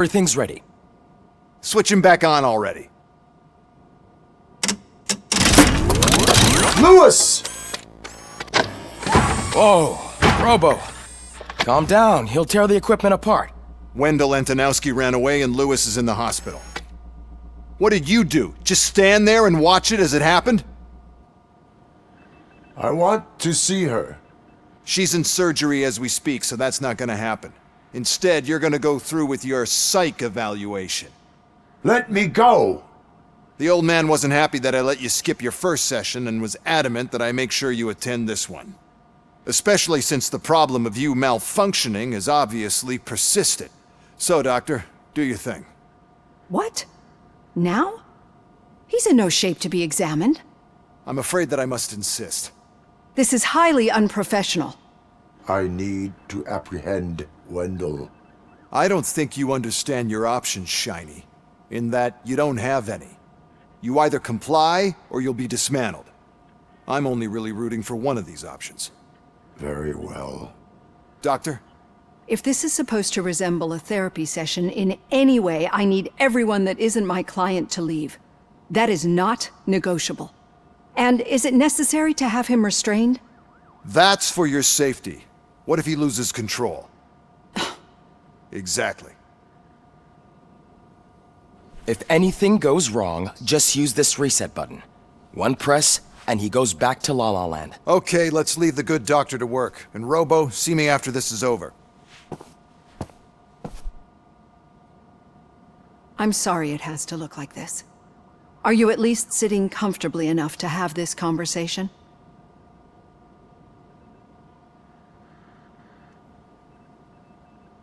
Everything's ready. Switch him back on already. Lewis! Whoa, Robo. Calm down, he'll tear the equipment apart. Wendell Antonowski ran away and Lewis is in the hospital. What did you do? Just stand there and watch it as it happened? I want to see her. She's in surgery as we speak, so that's not gonna happen. Instead, you're gonna go through with your psych evaluation. Let me go! The old man wasn't happy that I let you skip your first session and was adamant that I make sure you attend this one. Especially since the problem of you malfunctioning has obviously persisted. So, Doctor, do your thing. What? Now? He's in no shape to be examined. I'm afraid that I must insist. This is highly unprofessional. I need to apprehend Wendell. I don't think you understand your options, Shiny. In that you don't have any. You either comply or you'll be dismantled. I'm only really rooting for one of these options. Very well. Doctor? If this is supposed to resemble a therapy session in any way, I need everyone that isn't my client to leave. That is not negotiable. And is it necessary to have him restrained? That's for your safety. What if he loses control? Exactly. If anything goes wrong, just use this reset button. One press, and he goes back to La La Land. Okay, let's leave the good doctor to work. And Robo, see me after this is over. I'm sorry it has to look like this. Are you at least sitting comfortably enough to have this conversation?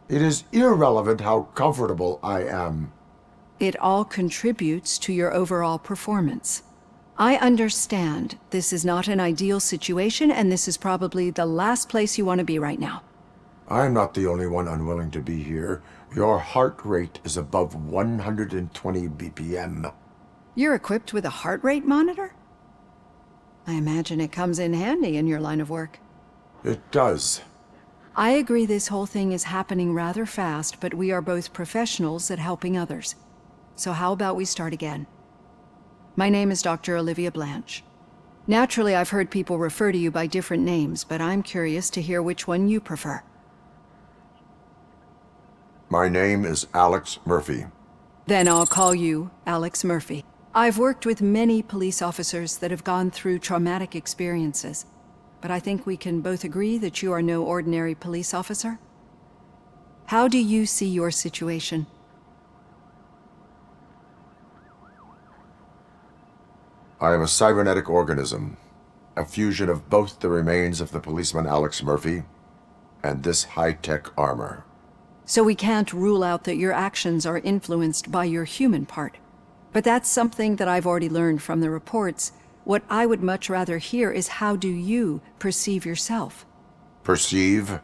It is irrelevant how comfortable I am. It all contributes to your overall performance. I understand this is not an ideal situation, and this is probably the last place you want to be right now. I'm not the only one unwilling to be here. Your heart rate is above 120 BPM. You're equipped with a heart rate monitor? I imagine it comes in handy in your line of work. It does. I agree this whole thing is happening rather fast, but we are both professionals at helping others. So how about we start again? My name is Dr. Olivia Blanche. Naturally, I've heard people refer to you by different names, but I'm curious to hear which one you prefer. My name is Alex Murphy. Then I'll call you Alex Murphy. I've worked with many police officers that have gone through traumatic experiences, but I think we can both agree that you are no ordinary police officer. How do you see your situation? I am a cybernetic organism, a fusion of both the remains of the policeman Alex Murphy and this high-tech armor. So we can't rule out that your actions are influenced by your human part. But that's something that I've already learned from the reports. What I would much rather hear is how do you perceive yourself? Perceive?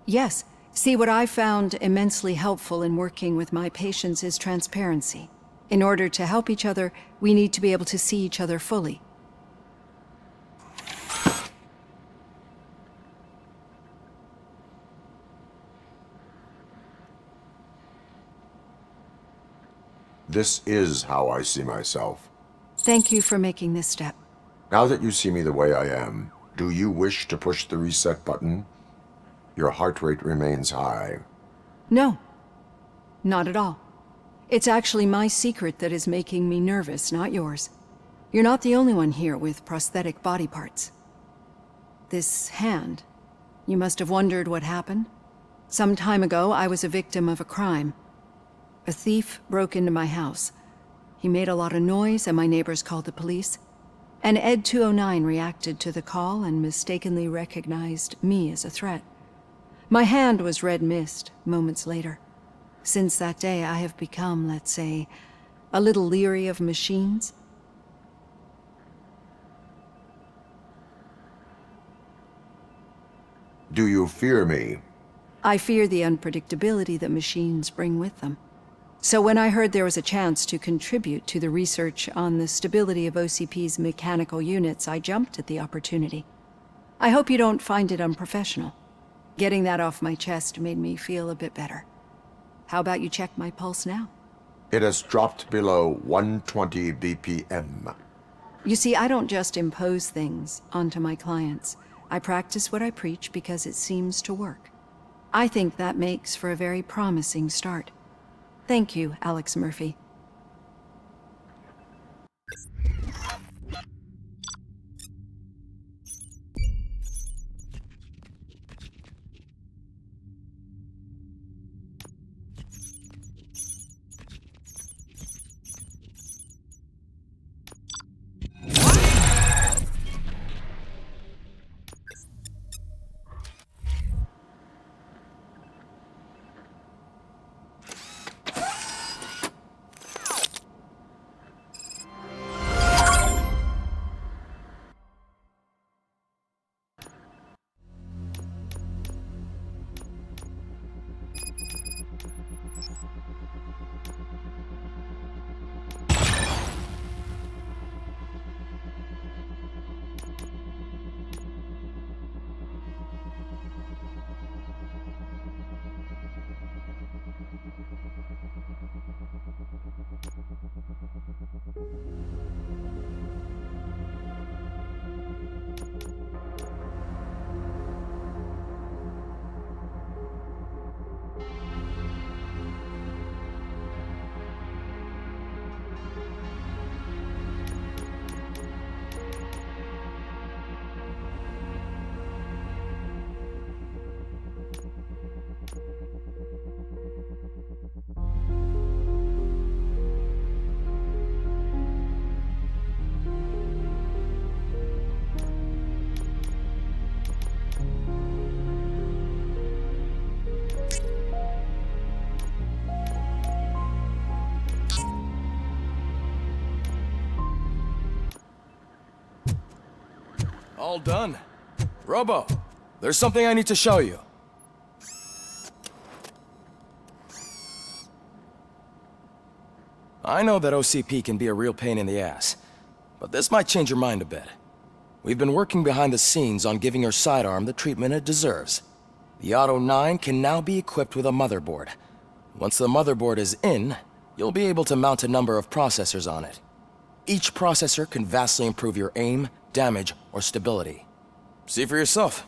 Yes. See, what I found immensely helpful in working with my patients is transparency. In order to help each other, we need to be able to see each other fully. This is how I see myself. Thank you for making this step. Now that you see me the way I am, do you wish to push the reset button? Your heart rate remains high. No, not at all. It's actually my secret that is making me nervous, not yours. You're not the only one here with prosthetic body parts. This hand, you must have wondered what happened. Some time ago, I was a victim of a crime. A thief broke into my house. He made a lot of noise and my neighbors called the police. And Ed 209 reacted to the call and mistakenly recognized me as a threat. My hand was red mist moments later. Since that day, I have become, let's say, a little leery of machines. Do you fear me? I fear the unpredictability that machines bring with them. So when I heard there was a chance to contribute to the research on the stability of OCP's mechanical units, I jumped at the opportunity. I hope you don't find it unprofessional. Getting that off my chest made me feel a bit better. How about you check my pulse now? It has dropped below 120 BPM. You see, I don't just impose things onto my clients. I practice what I preach because it seems to work. I think that makes for a very promising start. Thank you, Alex Murphy. All done. Robo, there's something I need to show you. I know that OCP can be a real pain in the ass, but this might change your mind a bit. We've been working behind the scenes on giving your sidearm the treatment it deserves. The Auto 9 can now be equipped with a motherboard. Once the motherboard is in, you'll be able to mount a number of processors on it. Each processor can vastly improve your aim, damage, or stability. See for yourself.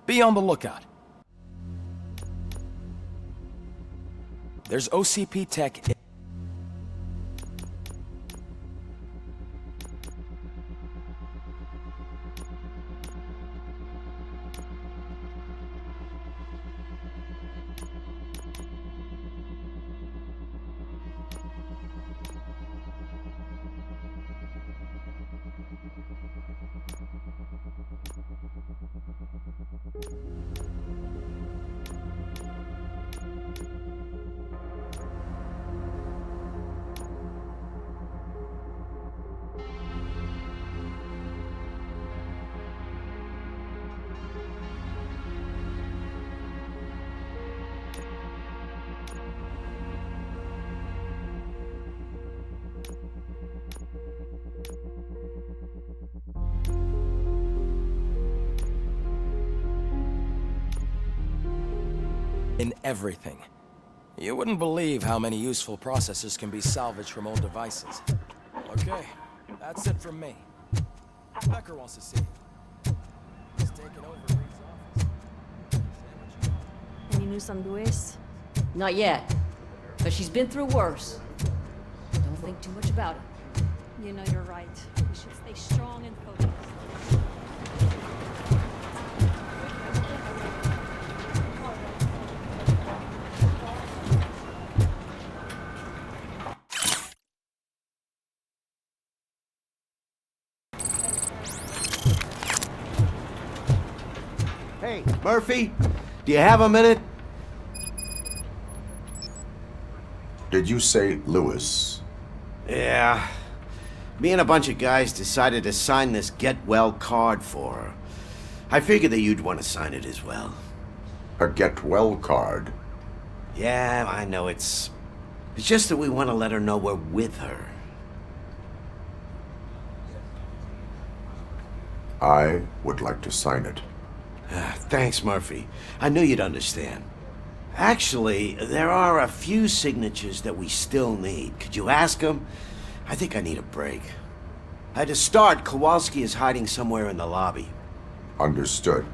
Be on the lookout. There's OCP tech. In everything. You wouldn't believe how many useful processors can be salvaged from old devices. Okay, that's it from me. Becker wants to see you. He's taking over Reed's office. Say what you want. Any news on Luis? Not yet, but she's been through worse. Don't think too much about it. You know you're right. We should stay strong and focused. Hey, Murphy, do you have a minute? Did you say Lewis? Yeah. Me and a bunch of guys decided to sign this get well card for her. I figured that you'd want to sign it as well. A get well card? Yeah, I know it's just that we want to let her know we're with her. I would like to sign it. Thanks, Murphy. I knew you'd understand. Actually, there are a few signatures that we still need. Could you ask them? I think I need a break. To start, Kowalski is hiding somewhere in the lobby. Understood.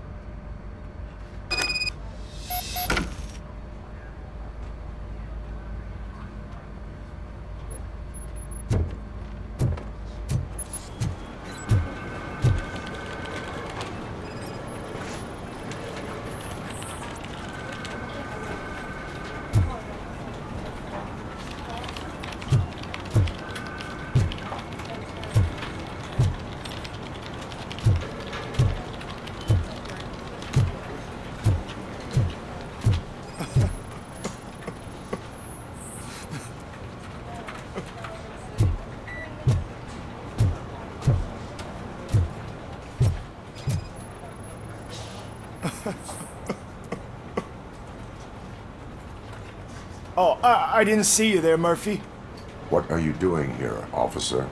Oh, I didn't see you there, Murphy. What are you doing here, officer?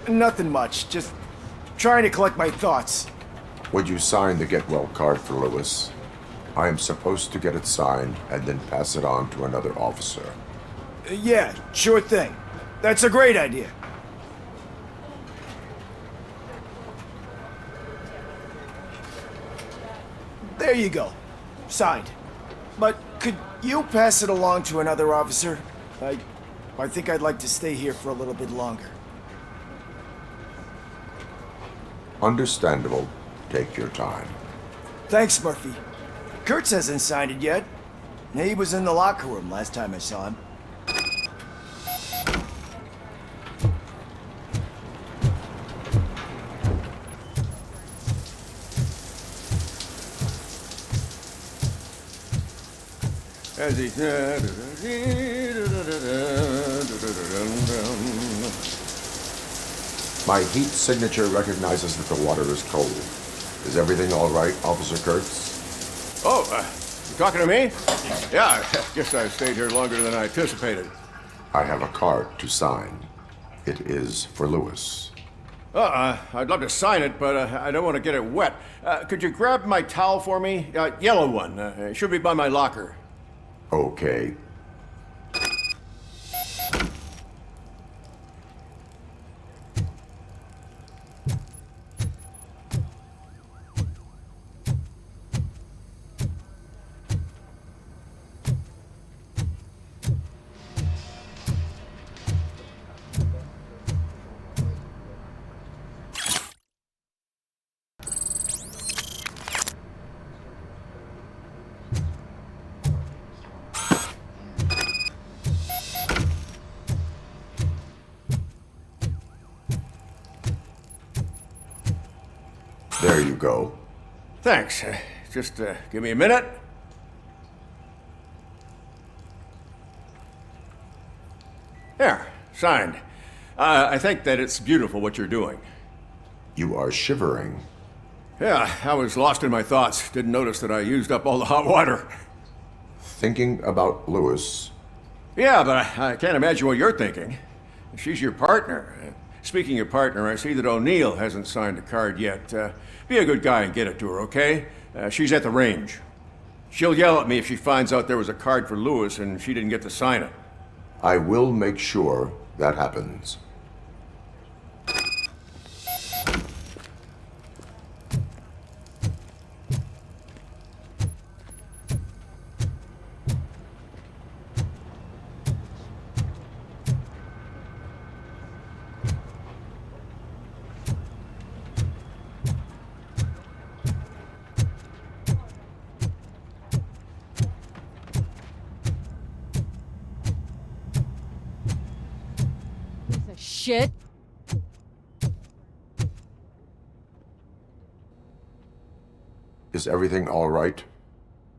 Nothing much, just trying to collect my thoughts. Would you sign the get well card for Lewis? I am supposed to get it signed and then pass it on to another officer. Yeah, sure thing. That's a great idea. There you go. Signed. But could you pass it along to another officer? I think I'd like to stay here for a little bit longer. Understandable. Take your time. Thanks, Murphy. Kurtz hasn't signed it yet. He was in the locker room last time I saw him. As he said. My heat signature recognizes that the water is cold. Is everything all right, Officer Kurtz? Oh, you talking to me? Yeah, I guess I stayed here longer than I anticipated. I have a card to sign. It is for Lewis. I'd love to sign it, but I don't want to get it wet. Could you grab my towel for me? Yellow one. It should be by my locker. Okay. There you go. Thanks. Just give me a minute. There, signed. I think that it's beautiful what you're doing. You are shivering. Yeah, I was lost in my thoughts. Didn't notice that I used up all the hot water. Thinking about Lewis. Yeah, but I can't imagine what you're thinking. She's your partner. Speaking of partner, I see that O'Neill hasn't signed a card yet. Be a good guy and get it to her, okay? She's at the range. She'll yell at me if she finds out there was a card for Lewis and she didn't get to sign it. I will make sure that happens. Shit. Is everything all right?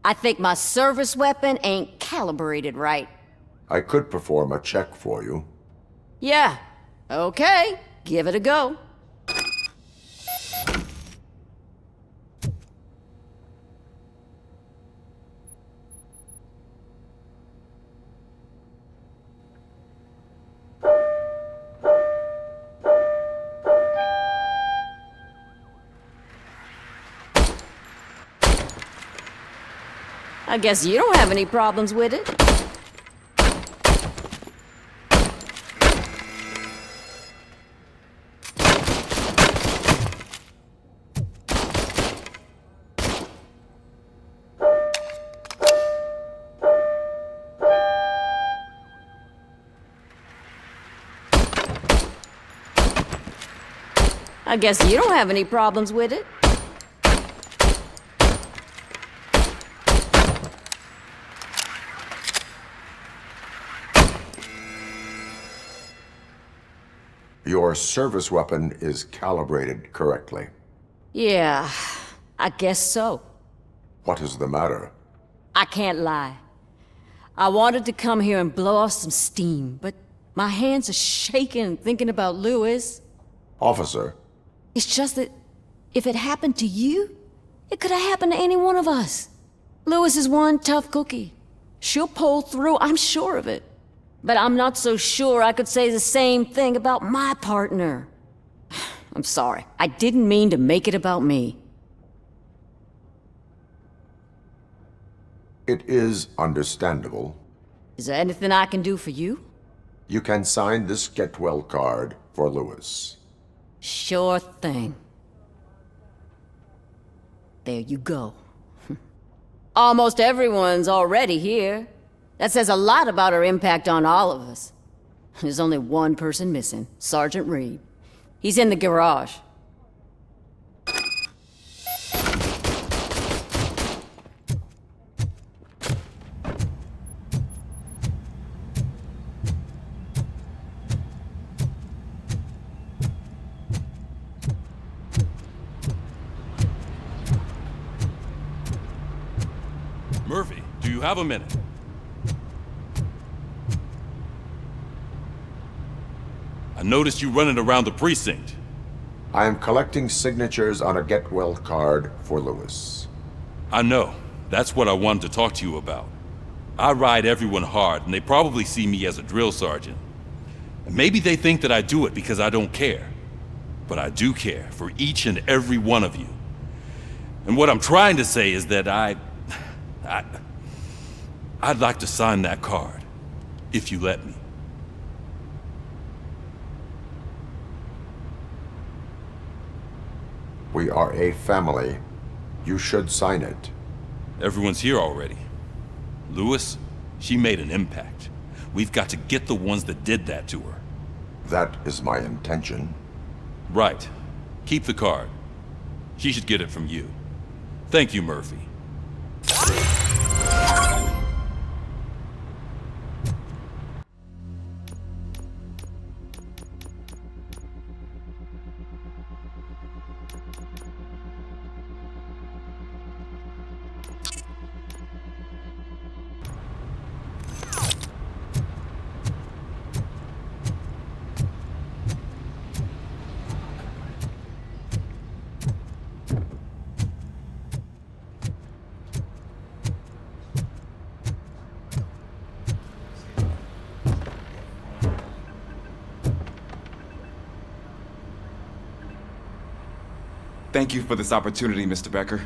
I think my service weapon ain't calibrated right. I could perform a check for you. Yeah. Okay. Give it a go. I guess you don't have any problems with it. I guess you don't have any problems with it. Your service weapon is calibrated correctly. Yeah, I guess so. What is the matter? I can't lie. I wanted to come here and blow off some steam, but my hands are shaking thinking about Lewis. Officer, It's just that if it happened to you, it could have happened to any one of us. Lewis is one tough cookie. She'll pull through, I'm sure of it. But I'm not so sure I could say the same thing about my partner. I'm sorry. I didn't mean to make it about me. it is understandable. Is there anything I can do for you? You can sign this get well card for Lewis. Sure thing. There you go. Almost everyone's already here. That says a lot about her impact on all of us. There's only one person missing, Sergeant Reed. He's in the garage. Murphy, do you have a minute? I noticed you running around the precinct. I am collecting signatures on a get well card for Lewis. I know. That's what I wanted to talk to you about. I ride everyone hard, and they probably see me as a drill sergeant. And maybe they think that I do it because I don't care. But I do care for each and every one of you. And what I'm trying to say is that I'd like to sign that card, if you let me. We are a family. You should sign it. Everyone's here already. Lewis, she made an impact. We've got to get the ones that did that to her. That is my intention. Right. Keep the card. She should get it from you. Thank you, Murphy. Thank you for this opportunity, Mr. Becker.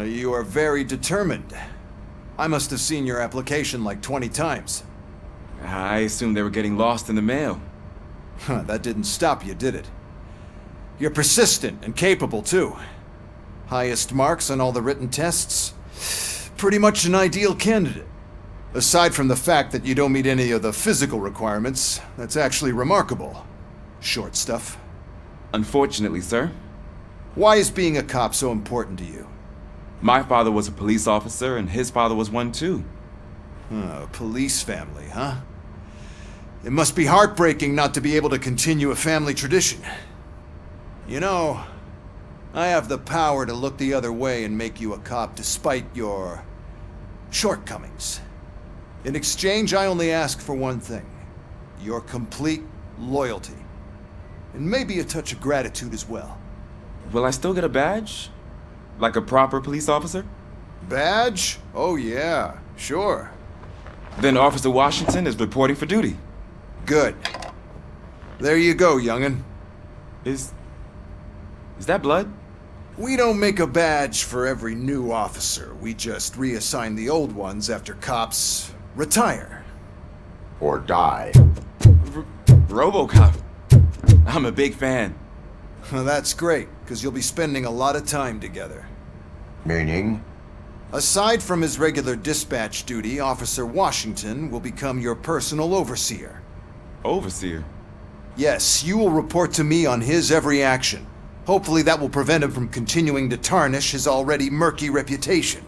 You are very determined. I must have seen your application like 20 times. I assumed they were getting lost in the mail. That didn't stop you, did it? You're persistent and capable, too. Highest marks on all the written tests. Pretty much an ideal candidate. Aside from the fact that you don't meet any of the physical requirements, that's actually remarkable. Short stuff. Unfortunately, sir. Why is being a cop so important to you? My father was a police officer, and his father was one too. A police family, huh? It must be heartbreaking not to be able to continue a family tradition. You know, I have the power to look the other way and make you a cop despite your shortcomings. In exchange, I only ask for one thing. Your complete loyalty. And maybe a touch of gratitude as well. Will I still get a badge? Like a proper police officer? Badge? Oh yeah, sure. Then Officer Washington is reporting for duty. Good. There you go, young'un. Is that blood? We don't make a badge for every new officer. We just reassign the old ones after cops retire. Or die. Robocop. I'm a big fan. Well, that's great, because you'll be spending a lot of time together. Meaning? Aside from his regular dispatch duty, Officer Washington will become your personal overseer. Overseer? Yes, you will report to me on his every action. Hopefully that will prevent him from continuing to tarnish his already murky reputation.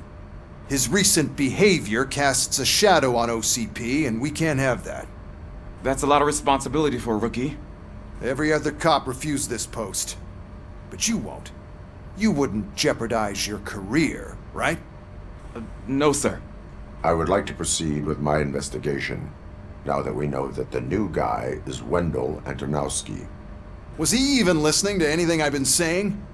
His recent behavior casts a shadow on OCP, and we can't have that. That's a lot of responsibility for a rookie. Every other cop refused this post. But you won't. You wouldn't jeopardize your career, right? No, sir. I would like to proceed with my investigation, now that we know that the new guy is Wendell Antonowski. Was he even listening to anything I've been saying?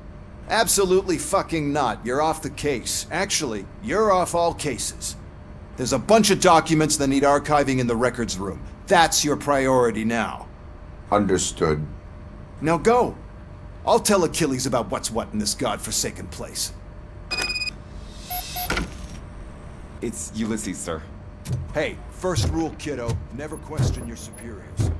Absolutely fucking not. You're off the case. Actually, you're off all cases. There's a bunch of documents that need archiving in the records room. That's your priority now. Understood. Now go. I'll tell Achilles about what's what in this godforsaken place. It's Ulysses, sir. Hey, first rule, kiddo. Never question your superiors.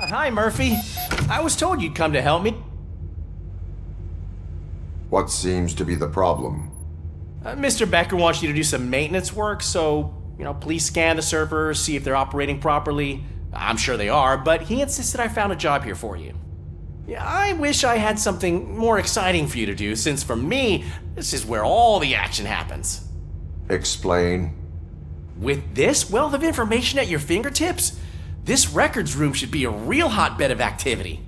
Hi, Murphy. I was told you'd come to help me. What seems to be the problem? Mr. Becker wants you to do some maintenance work, so, please scan the servers, see if they're operating properly. I'm sure they are, but he insisted I found a job here for you. Yeah, I wish I had something more exciting for you to do, since for me, this is where all the action happens. Explain. With this wealth of information at your fingertips, this records room should be a real hotbed of activity.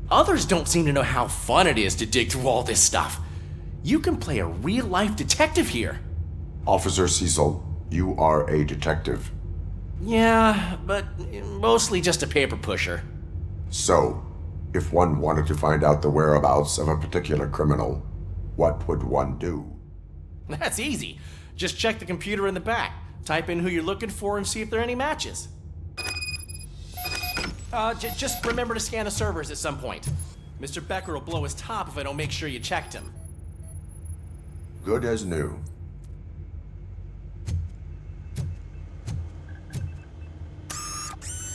Others don't seem to know how fun it is to dig through all this stuff. You can play a real-life detective here. Officer Cecil, you are a detective. Yeah, but mostly just a paper pusher. So, if one wanted to find out the whereabouts of a particular criminal, what would one do? That's easy. Just check the computer in the back, type in who you're looking for, and see if there are any matches. Just remember to scan the servers at some point. Mr. Becker will blow his top if I don't make sure you checked him. Good as new.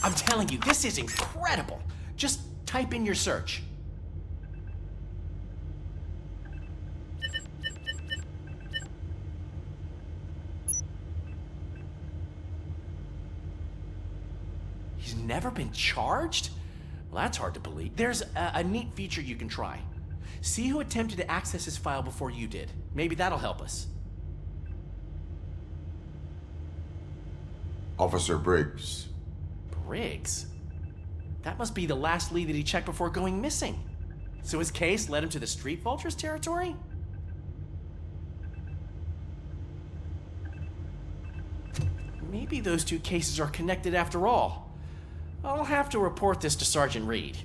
I'm telling you, this is incredible. Just type in your search. He's never been charged? Well, that's hard to believe. There's a neat feature you can try. See who attempted to access his file before you did. Maybe that'll help us. Officer Briggs. Briggs? That must be the last lead that he checked before going missing. So his case led him to the Street Vultures territory? Maybe those two cases are connected after all. I'll have to report this to Sergeant Reed.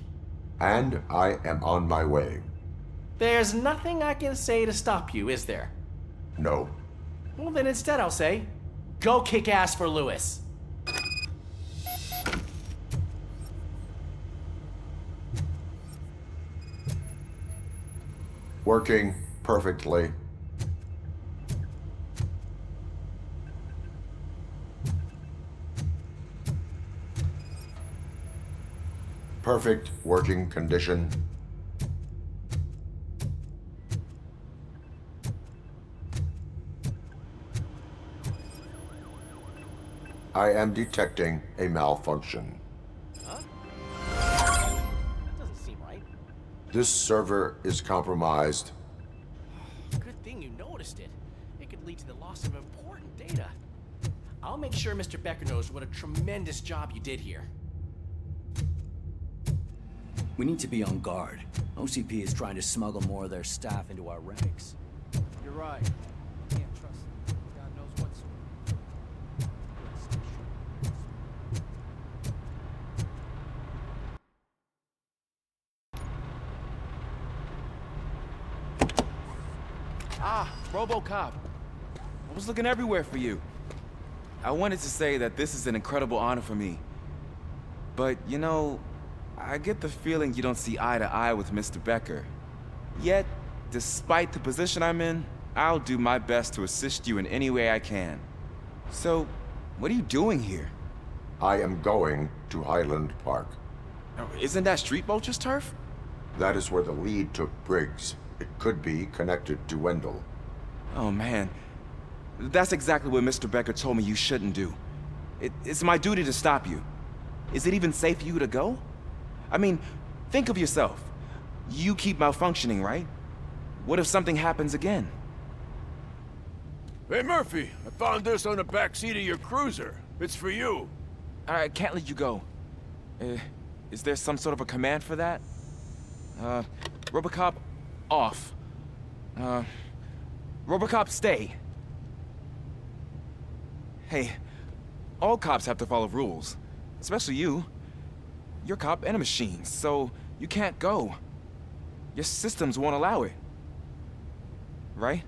And I am on my way. There's nothing I can say to stop you, is there? No. Well, then instead I'll say, go kick ass for Lewis. Working perfectly. Perfect working condition. I am detecting a malfunction. That doesn't seem right. This server is compromised. Good thing you noticed it. It could lead to the loss of important data. I'll make sure Mr. Becker knows what a tremendous job you did here. We need to be on guard. OCP is trying to smuggle more of their staff into our ranks. You're right. Can't trust them. God knows what's... Ah, Robocop. I was looking everywhere for you. I wanted to say that this is an incredible honor for me. But, you know, I get the feeling you don't see eye to eye with Mr. Becker. Yet, despite the position I'm in, I'll do my best to assist you in any way I can. So, what are you doing here? I am going to Highland Park. Now, isn't that Street Vulture's turf? That is where the lead took Briggs. It could be connected to Wendell. Oh man, that's exactly what Mr. Becker told me you shouldn't do. It's my duty to stop you. Is it even safe for you to go? I mean, think of yourself. You keep malfunctioning, right? What if something happens again? Hey, Murphy, I found this on the back seat of your cruiser. It's for you. I can't let you go. Is there some sort of a command for that? Robocop, off. Robocop, stay. Hey, all cops have to follow rules. Especially you. You're a cop and a machine, so you can't go. Your systems won't allow it. Right?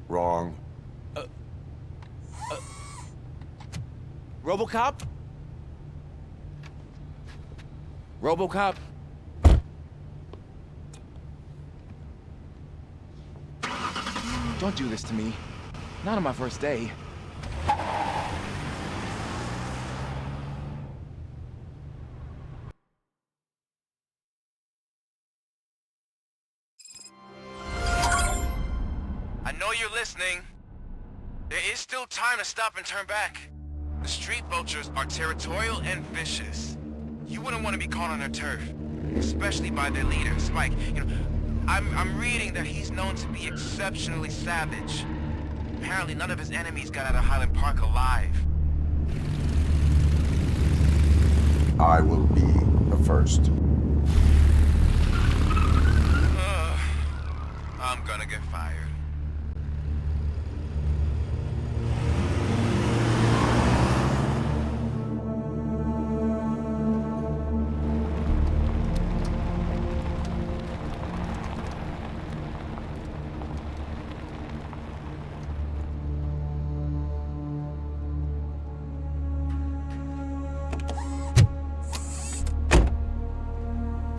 Wrong. Robocop? Robocop? Don't do this to me. Not on my first day. I know you're listening. There is still time to stop and turn back. The Street Vultures are territorial and vicious. You wouldn't want to be caught on their turf, especially by their leader, Spike. You know, I'm reading that he's known to be exceptionally savage. Apparently none of his enemies got out of Highland Park alive. I will be the first. I'm gonna get fired.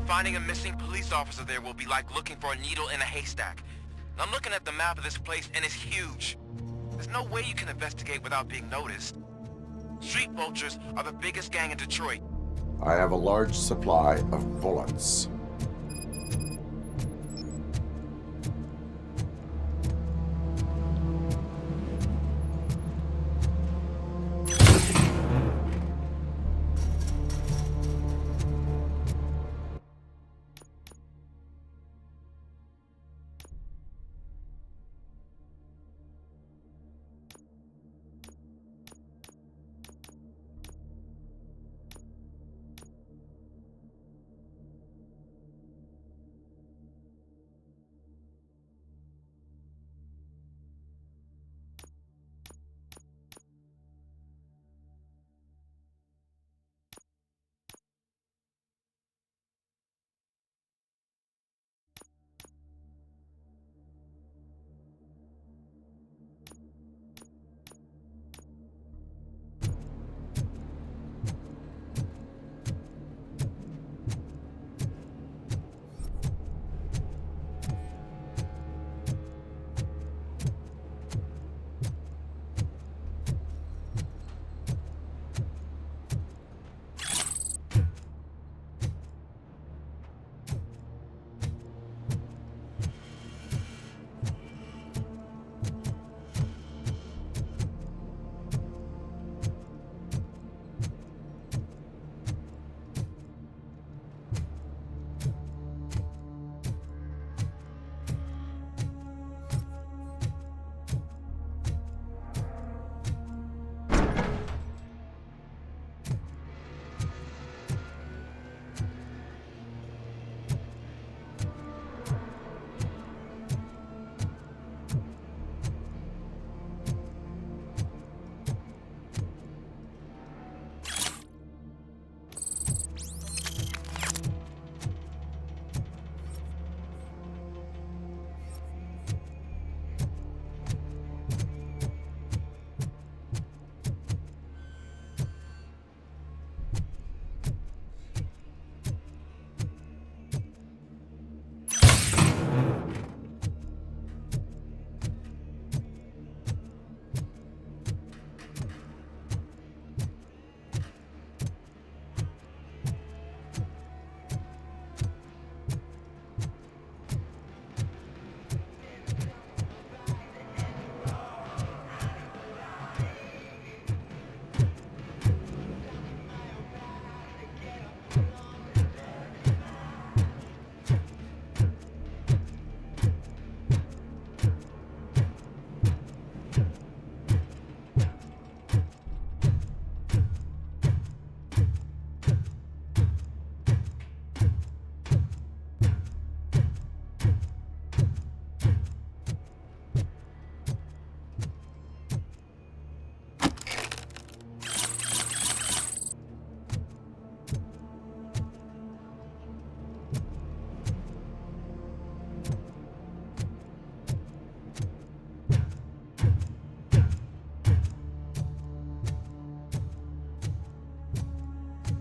Finding a missing police officer there will be like looking for a needle in a haystack. I'm looking at the map of this place and it's huge. There's no way you can investigate without being noticed. Street Vultures are the biggest gang in Detroit. I have a large supply of bullets.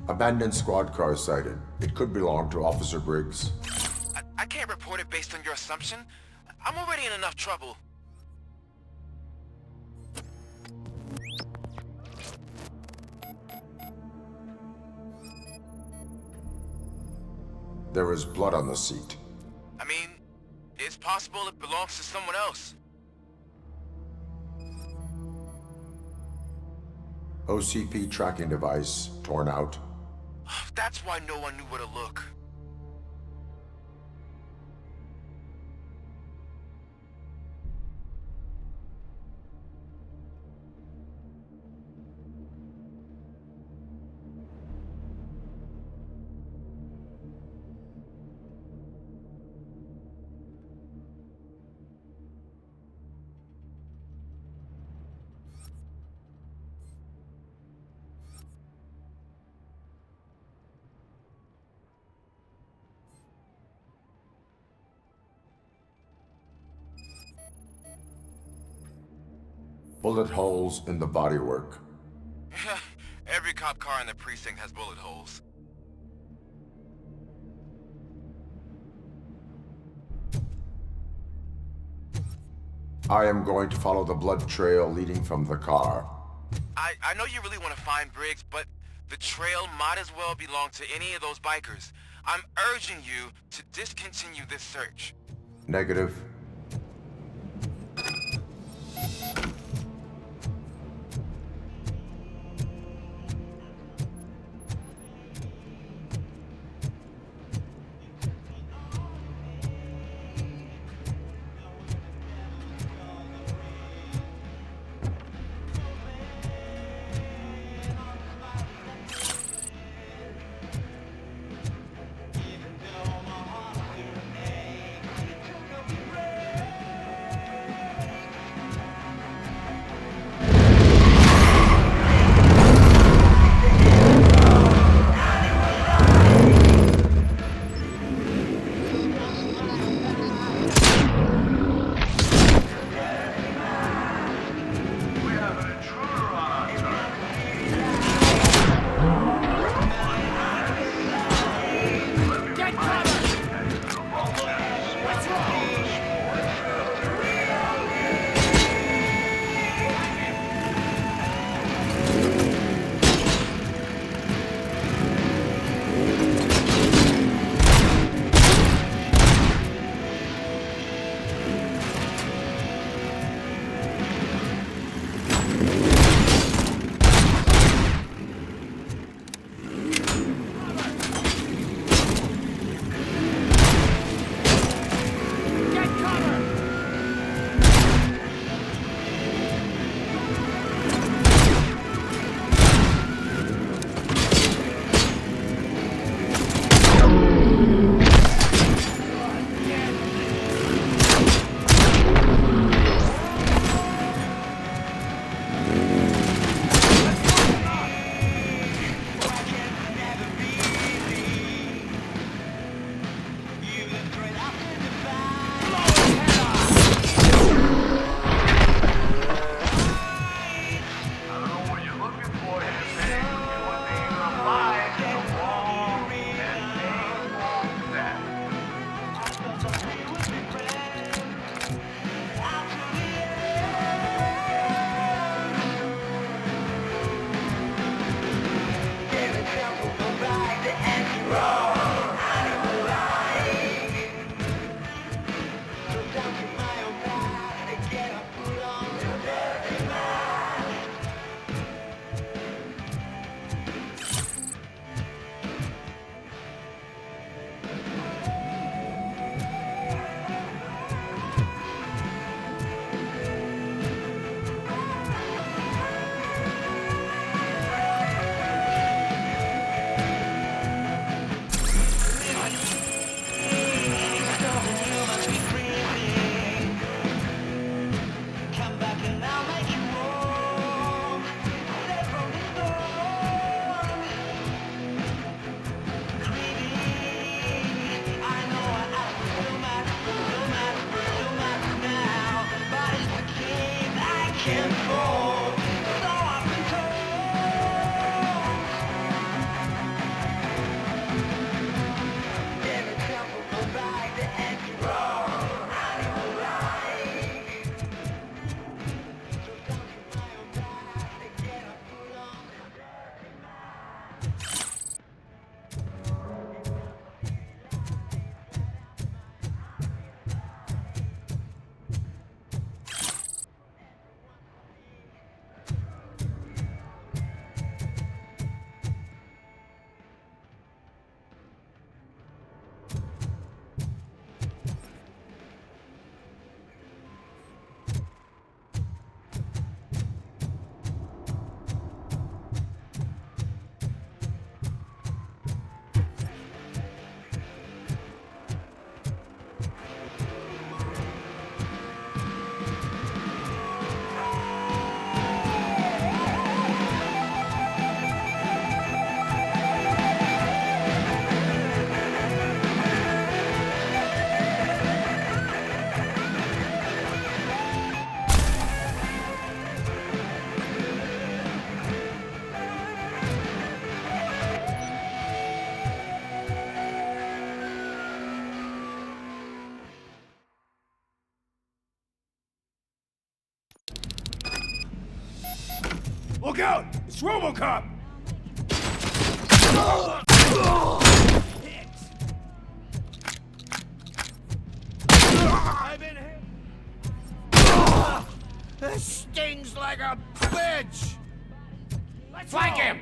Abandoned squad car sighted. It could belong to Officer Briggs. I can't report it based on your assumption. I'm already in enough trouble. There is blood on the seat. I mean, it's possible it belongs to someone else. OCP tracking device torn out. That's why no one knew where to look. Bullet holes in the bodywork. Every cop car in the precinct has bullet holes. I am going to follow the blood trail leading from the car. I know you really want to find Briggs, but the trail might as well belong to any of those bikers. I'm urging you to discontinue this search. Negative. Look out! It's Robocop! I've been hit! This stings like a bitch! Let's flank him!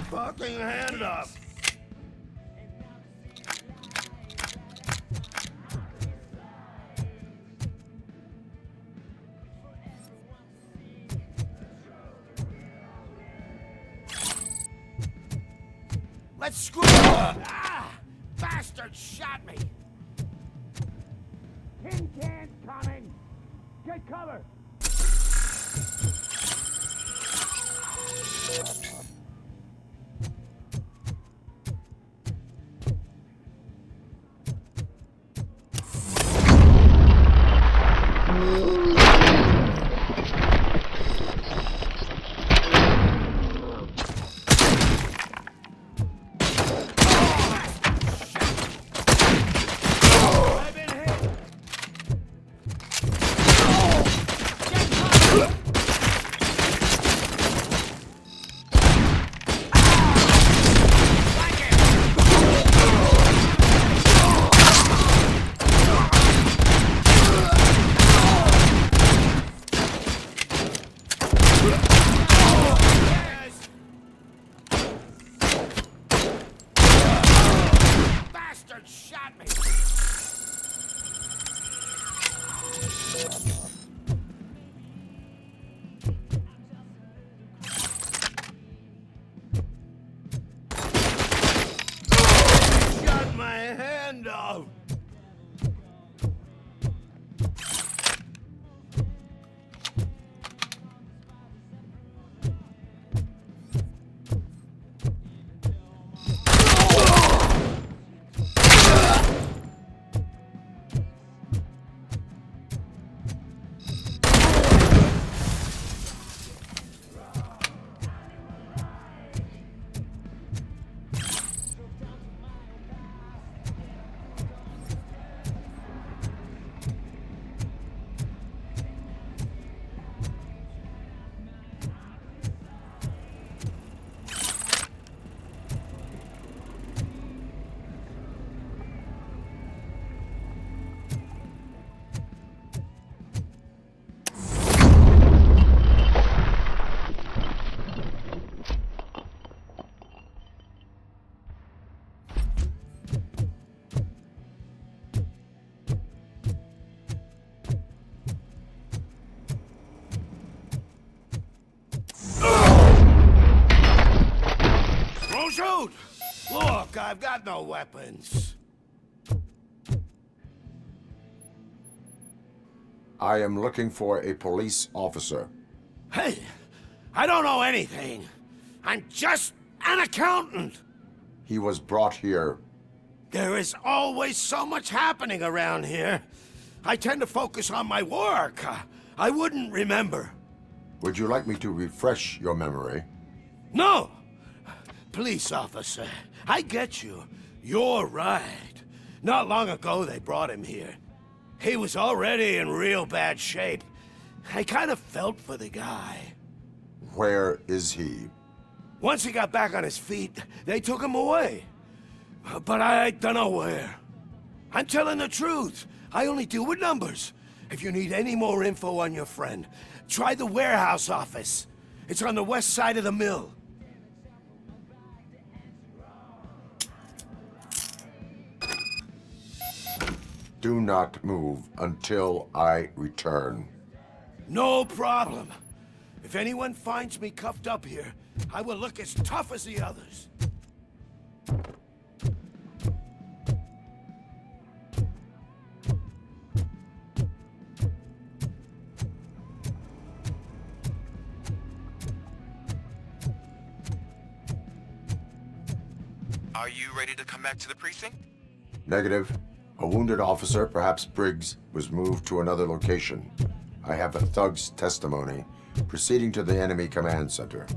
Fucking hand up! Let's screw up! Ah! Bastard shot me! Tin can's coming! Get cover! Shot me! Shot my hand off! Shoot! Look, I've got no weapons. I am looking for a police officer. Hey, I don't know anything. I'm just an accountant. He was brought here. There is always so much happening around here. I tend to focus on my work. I wouldn't remember. Would you like me to refresh your memory? No! Police officer, I get you. You're right. Not long ago they brought him here. He was already in real bad shape. I kind of felt for the guy. Where is he? Once he got back on his feet, they took him away. But I don't know where. I'm telling the truth. I only deal with numbers. If you need any more info on your friend, try the warehouse office. It's on the west side of the mill. Do not move until I return. No problem. If anyone finds me cuffed up here, I will look as tough as the others. Are you ready to come back to the precinct? Negative. A wounded officer, perhaps Briggs, was moved to another location. I have a thug's testimony proceeding to the enemy command center.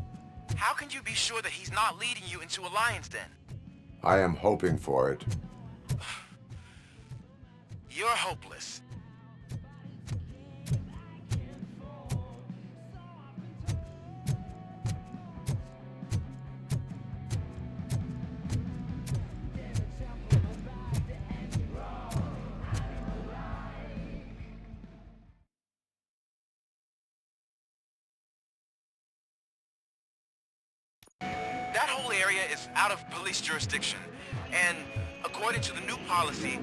How can you be sure that he's not leading you into a lion's den? I am hoping for it. You're hopeless. That whole area is out of police jurisdiction, and according to the new policy,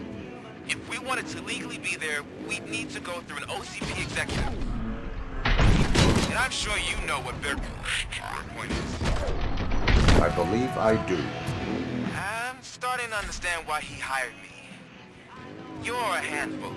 if we wanted to legally be there, we'd need to go through an OCP executive. And I'm sure you know what their point is. I believe I do. I'm starting to understand why he hired me. You're a handful.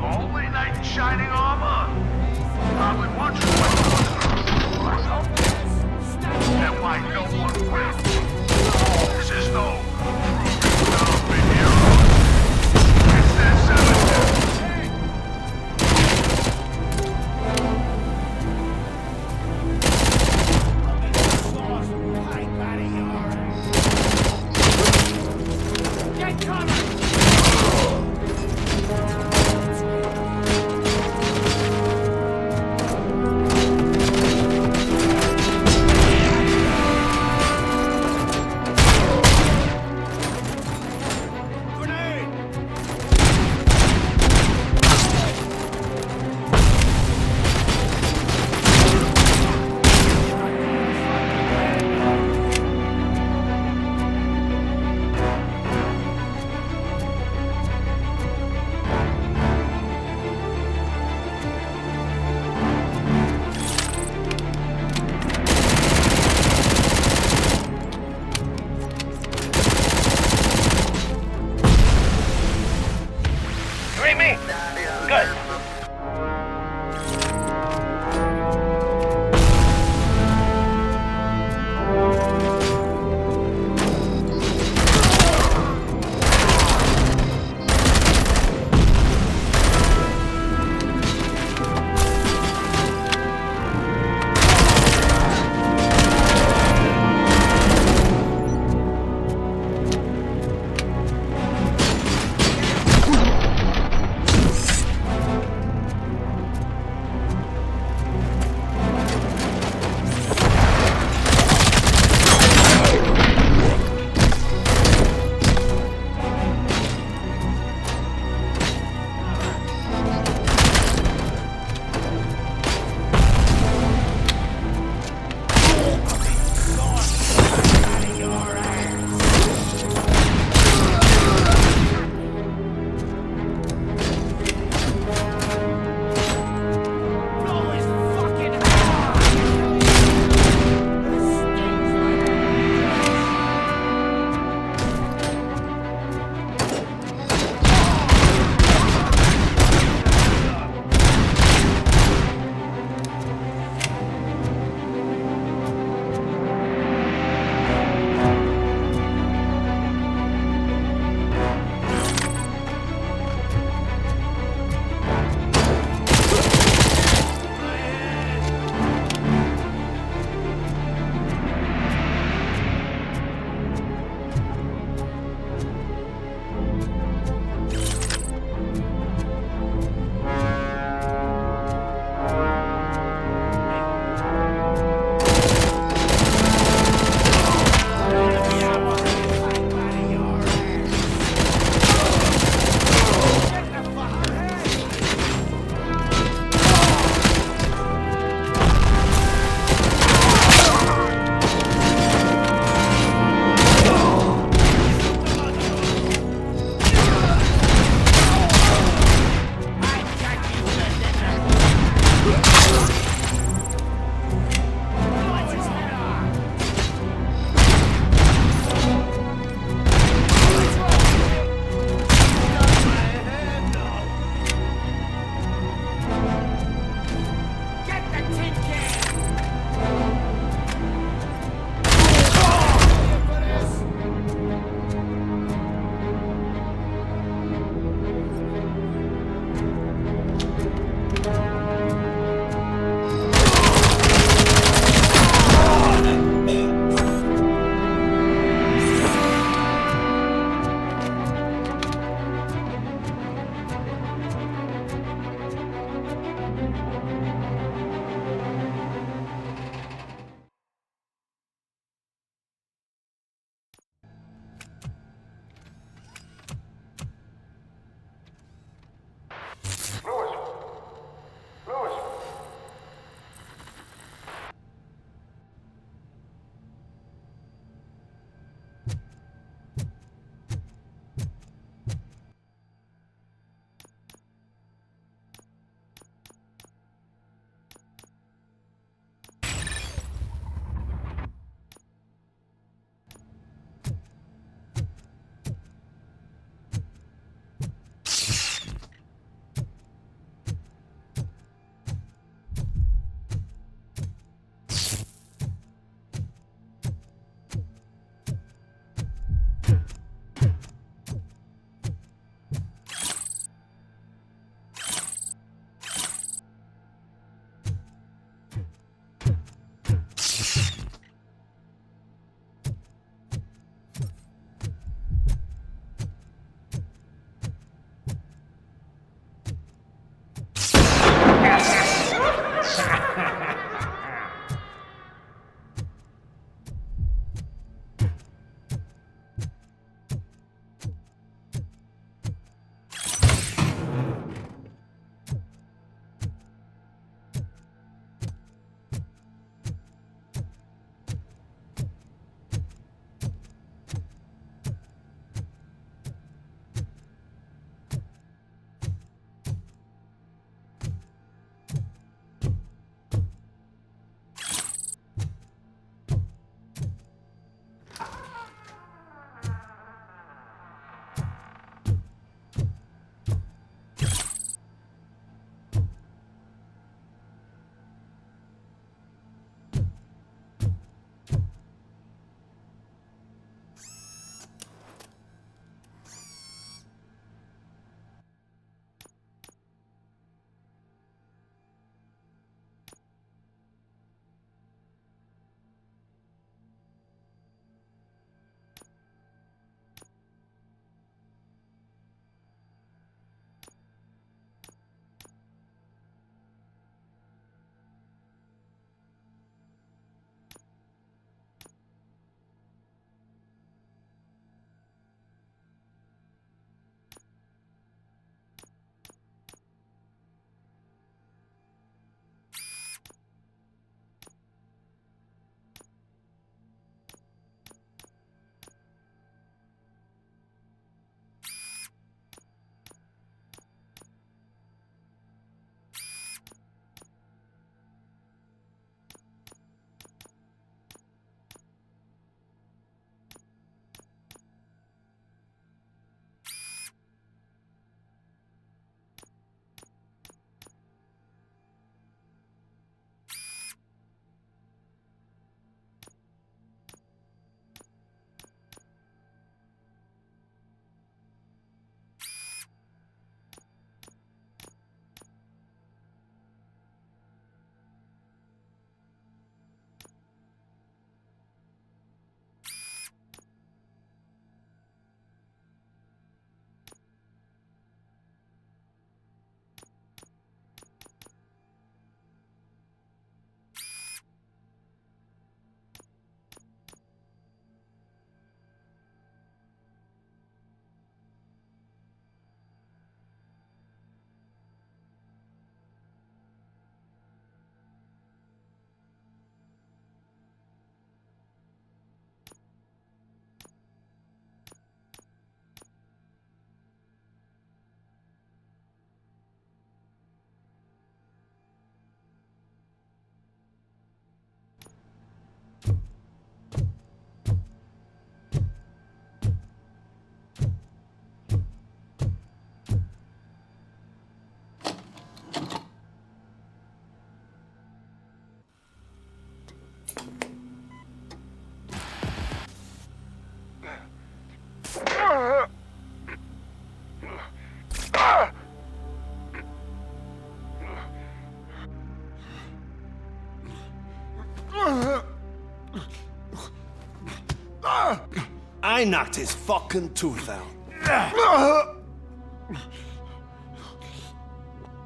lonely knight in shining armor? Probably wondering what and why no one will. This is no proving heroes. It's that cemetery. I knocked his fucking tooth out.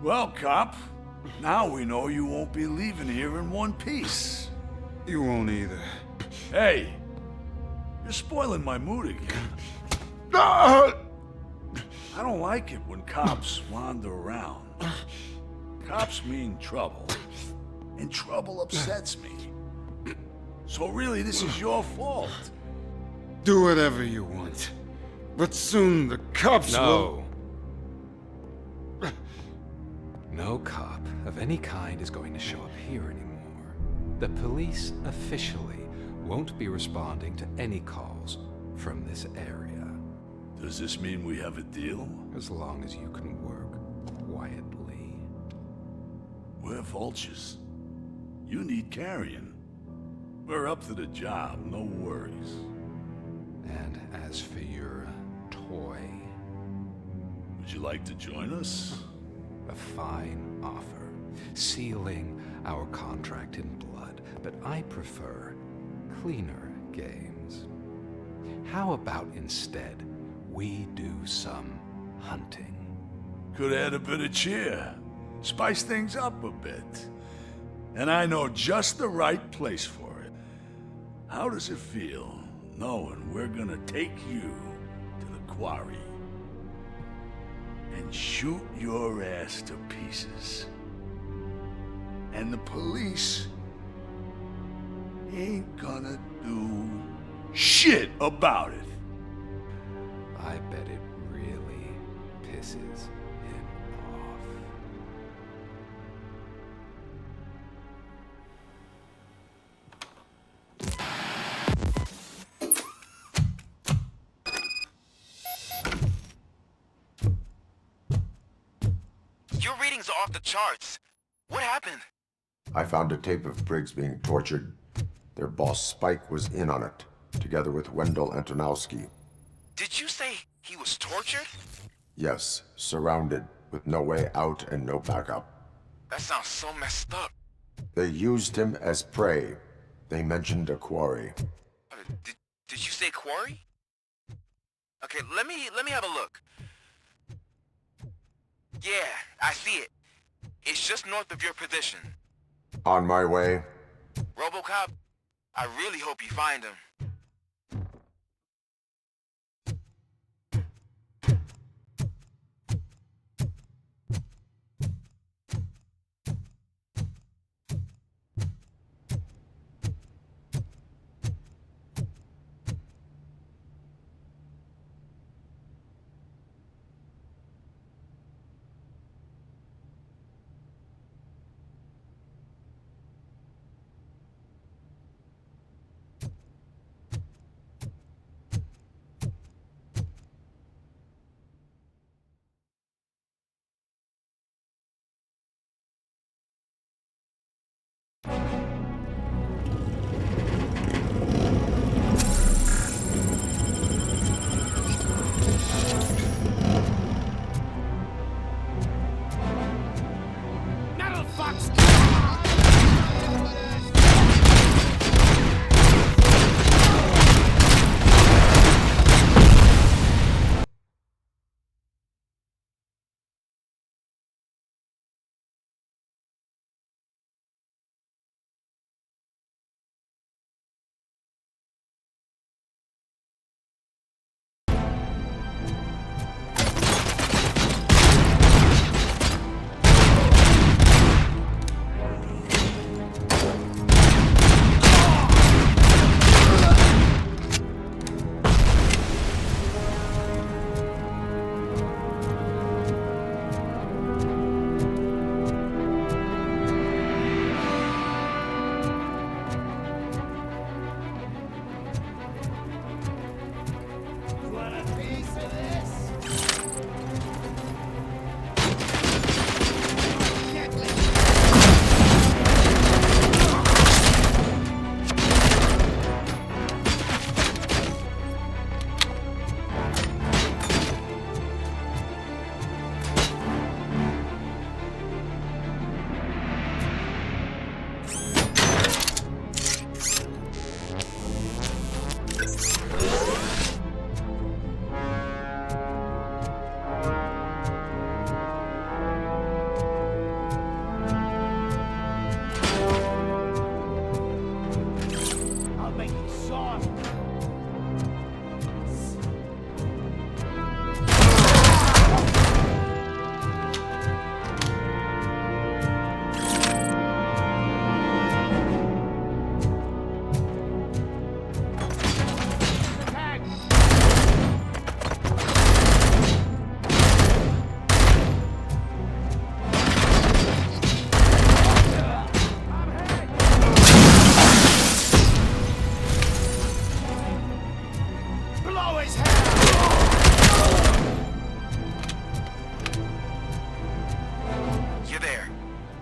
Well, cop, now we know you won't be leaving here in one piece. You won't either. Hey, you're spoiling my mood again. Ah! I don't like it when cops wander around. Cops mean trouble, and trouble upsets me. So really, this is your fault. Do whatever you want. But soon the cops will... No cop of any kind is going to show up here anymore. The police officially won't be responding to any calls from this area. Does this mean we have a deal? As long as you can work quietly. We're vultures. You need carrion. We're up to the job, no worries. And as for your toy... Would you like to join us? A fine offer, sealing our contract in blood, but I prefer cleaner games. How about instead we do some hunting? Could add a bit of cheer, spice things up a bit. And I know just the right place for it. How does it feel knowing we're gonna take you to the quarry and shoot your ass to pieces? And the police ain't gonna do shit about it. I bet it really pisses him off. Your readings are off the charts. What happened? I found a tape of Briggs being tortured. Their boss Spike was in on it, together with Wendell Antonowski. Did you say he was tortured? Yes, surrounded, with no way out and no backup. That sounds so messed up. They used him as prey. They mentioned a quarry. Did you say quarry? Okay, let me have a look. Yeah, I see it. It's just north of your position. On my way. Robocop, I really hope you find him.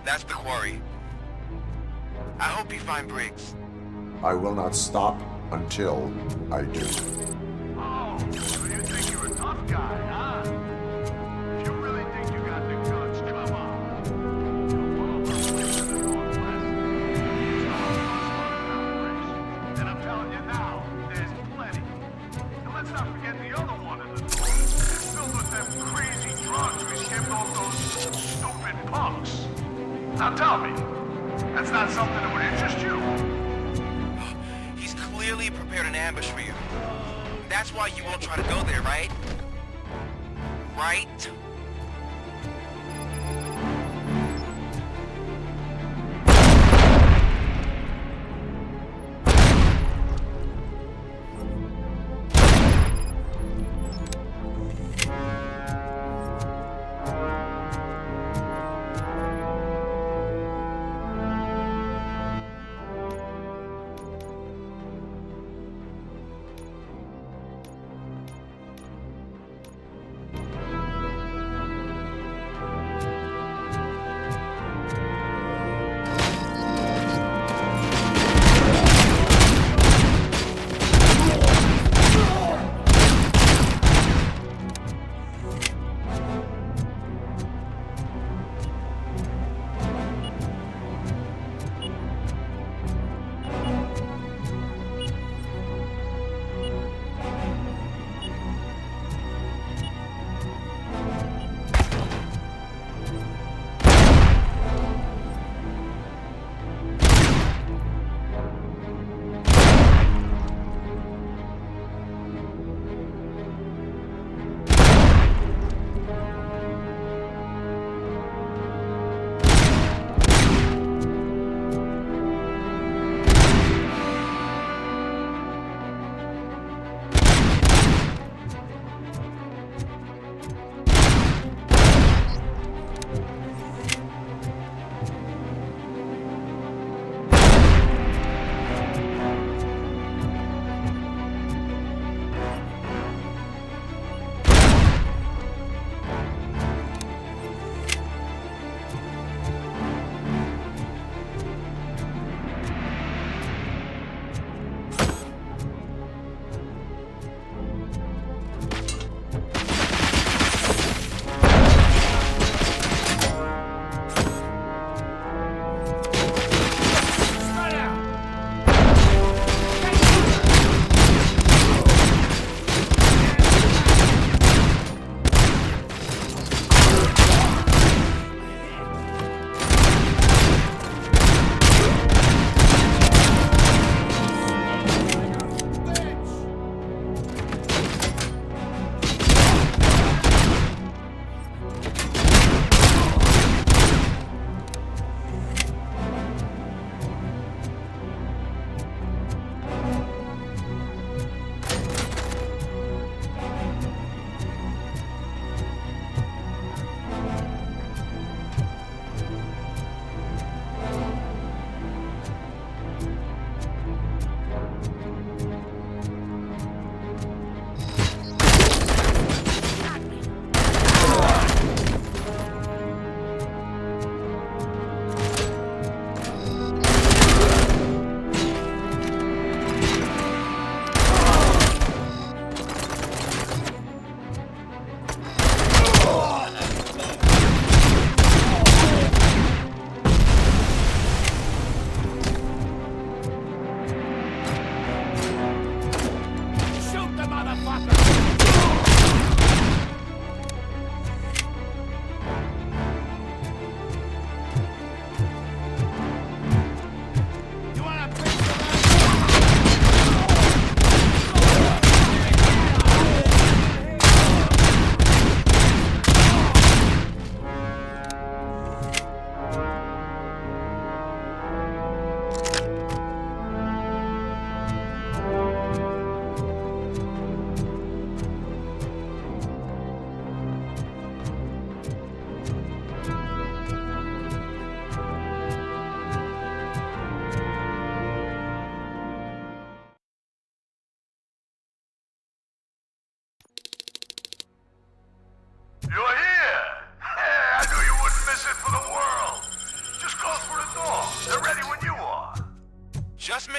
That's the quarry. I hope you find Briggs. I will not stop until I do. Oh, so you think you're a tough guy, huh? If you really think you got the guts, come on. And I'm telling you now, there's plenty. And let's not forget the other one in the door. It's filled with them crazy drugs we skimmed off those stupid punks. Now tell me, that's not something that would interest you? He's clearly prepared an ambush for you. That's why you won't try to go there, right? Right?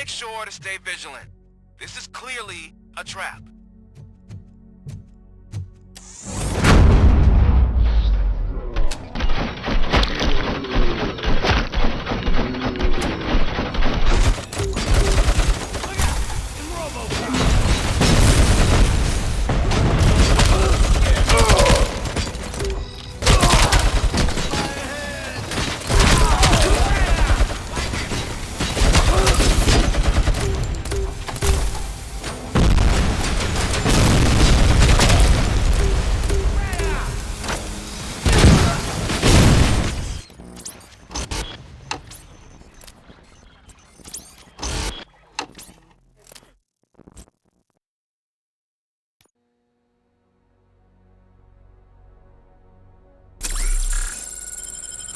make sure to stay vigilant. This is clearly a trap.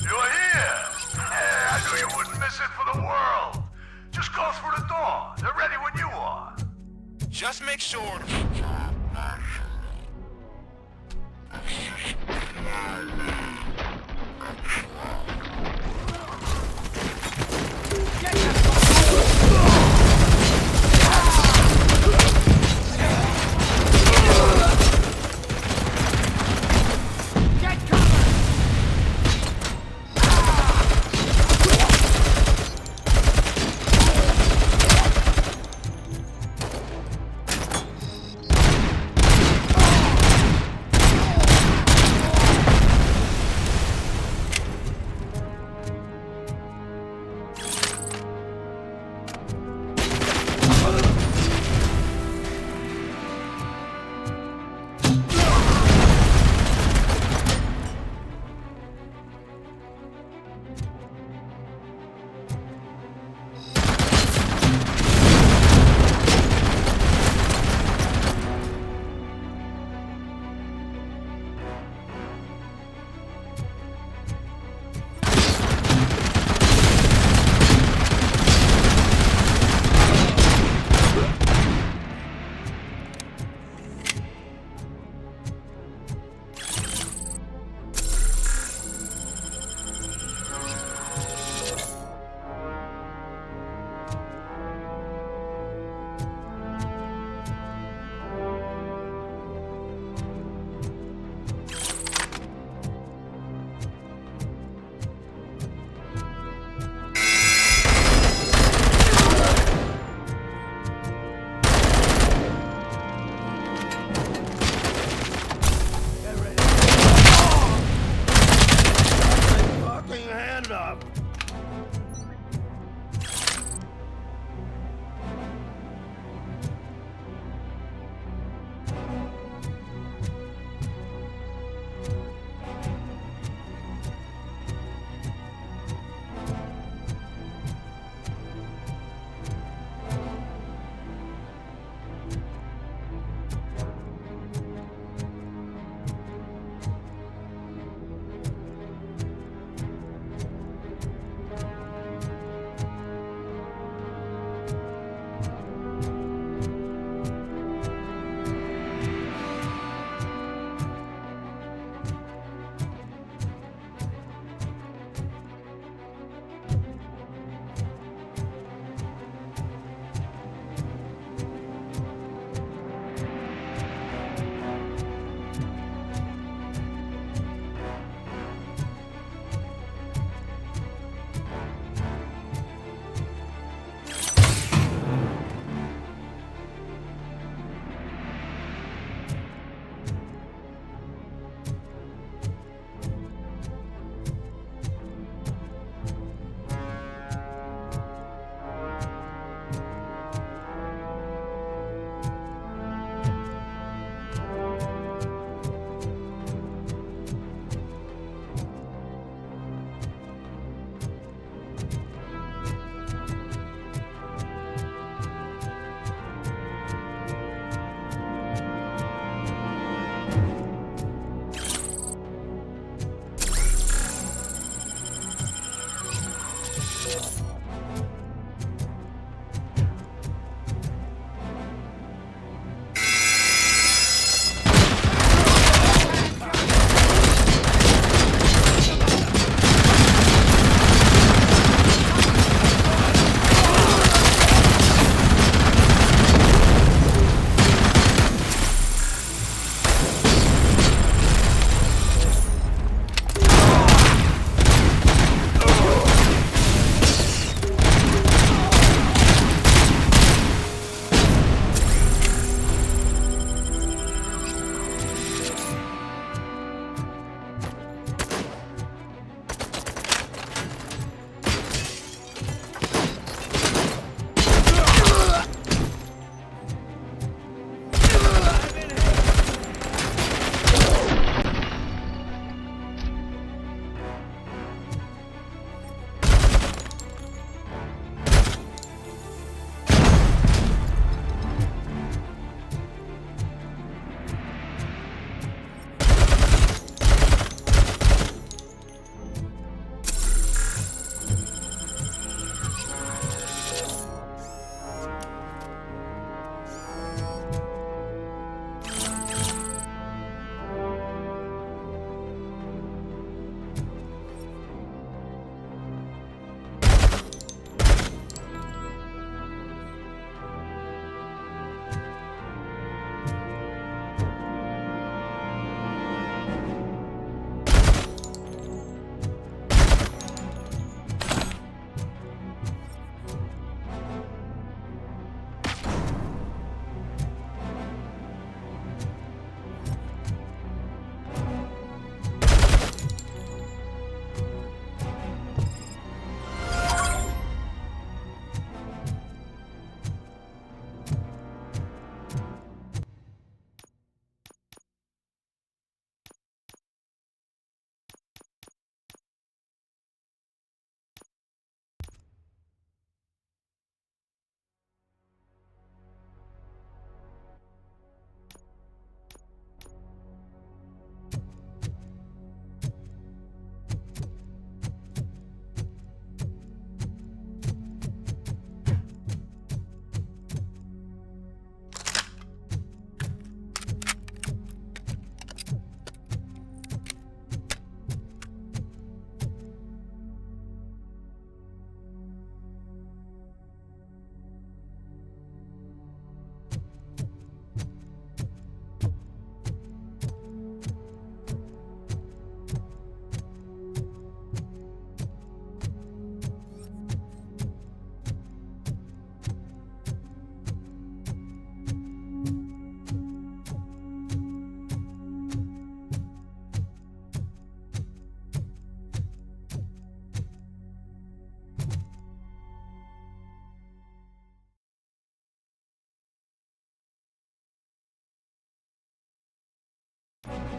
You're here! Yeah, I knew you wouldn't miss it for the world. Just go through the door. They're ready when you are. Just make sure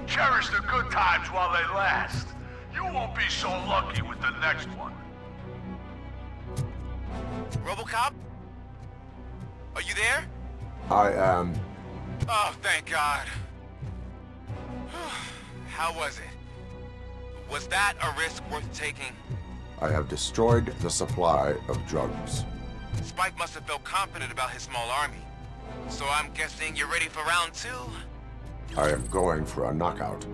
Cherish the good times while they last. You won't be so lucky with the next one. Robocop? Are you there? I am. Oh, thank God. How was it? Was that a risk worth taking? I have destroyed the supply of drugs. Spike must have felt confident about his small army. So I'm guessing you're ready for round 2? I am going for a knockout.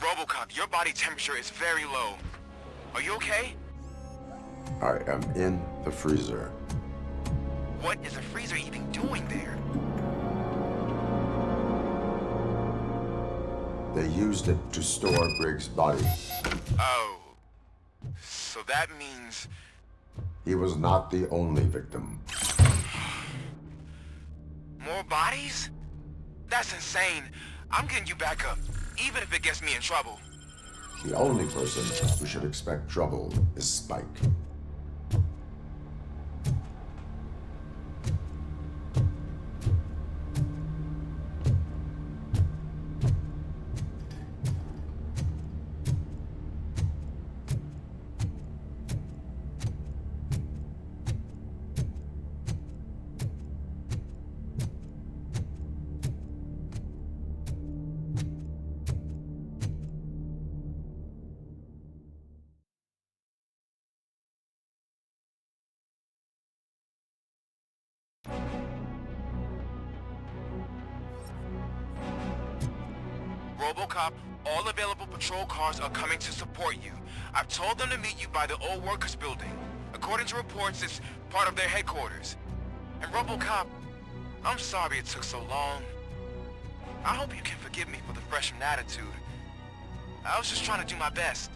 Robocop, your body temperature is very low. Are you okay? I am in the freezer. What is the freezer even doing there? They used it to store Briggs' body. Oh. So that means... He was not the only victim. More bodies? That's insane. I'm getting you back up, even if it gets me in trouble. The only person who should expect trouble is Spike. Robocop, all available patrol cars are coming to support you. I've told them to meet you by the old workers building. According to reports, it's part of their headquarters. And Robocop, I'm sorry it took so long. I hope you can forgive me for the freshman attitude. I was just trying to do my best.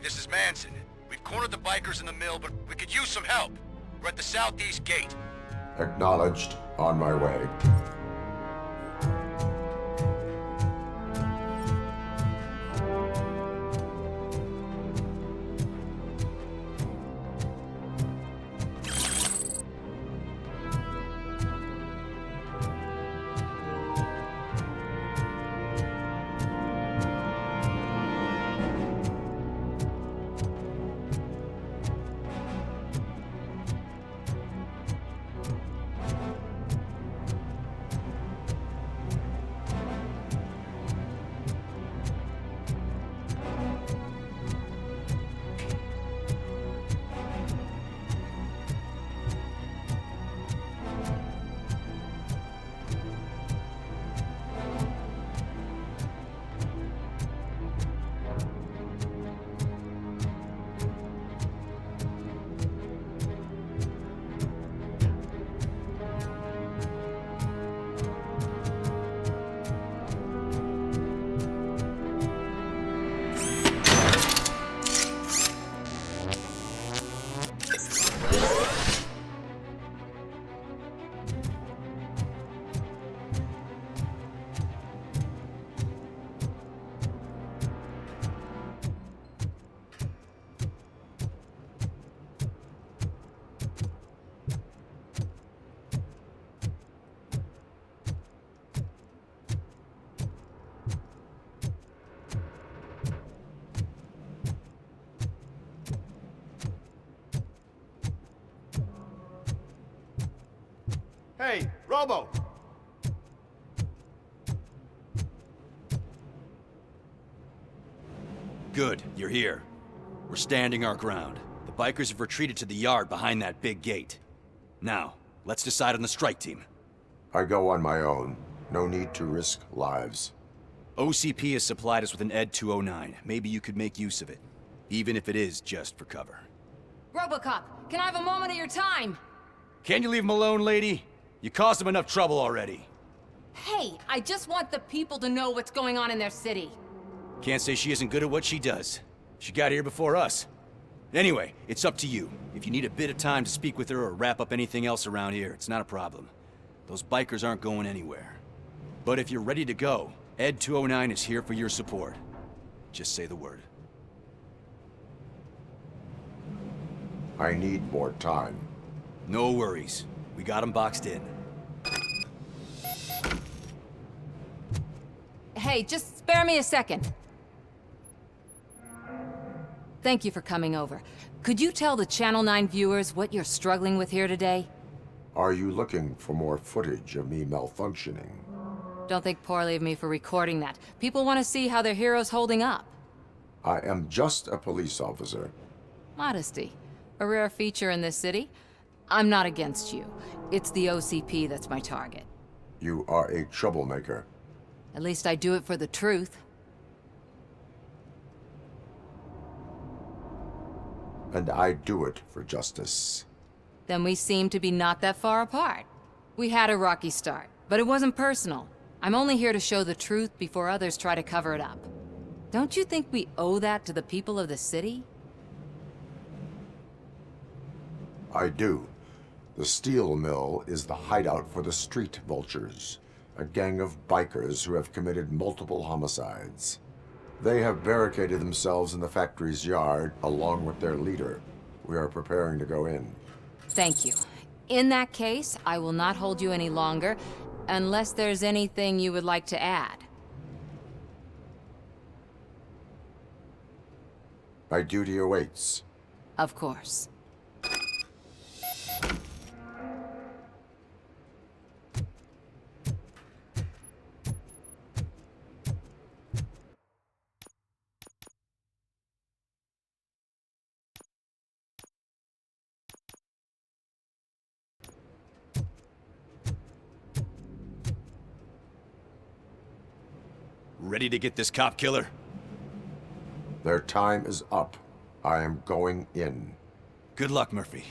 this is Manson. We've cornered the bikers in the mill, but we could use some help. We're at the southeast gate. Acknowledged. On my way. Hey, Robo! Good, you're here. We're standing our ground. The bikers have retreated to the yard behind that big gate. Now, let's decide on the strike team. I go on my own. No need to risk lives. OCP has supplied us with an ED 209. Maybe you could make use of it, even if it is just for cover. Robocop, can I have a moment of your time? Can you leave him alone, lady? You caused him enough trouble already. Hey, I just want the people to know what's going on in their city. Can't say she isn't good at what she does. She got here before us. Anyway, it's up to you. If you need a bit of time to speak with her or wrap up anything else around here, it's not a problem. Those bikers aren't going anywhere. But if you're ready to go, ED 209 is here for your support. Just say the word. I need more time. No worries. We got him boxed in. Hey, just spare me a second. Thank you for coming over. Could you tell the Channel 9 viewers what you're struggling with here today? Are you looking for more footage of me malfunctioning? Don't think poorly of me for recording that. People want to see how their hero's holding up. I am just a police officer. Modesty. A rare feature in this city. I'm not against you. It's the OCP that's my target. You are a troublemaker. At least I do it for the truth. And I do it for justice. Then we seem to be not that far apart. We had a rocky start, but it wasn't personal. I'm only here to show the truth before others try to cover it up. Don't you think we owe that to the people of the city? I do. The steel mill is the hideout for the street vultures, a gang of bikers who have committed multiple homicides. They have barricaded themselves in the factory's yard along with their leader. We are preparing to go in. Thank you. In that case, I will not hold you any longer, unless there's anything you would like to add. My duty awaits. Of course. Ready to get this cop killer? Their time is up. I am going in. Good luck, Murphy.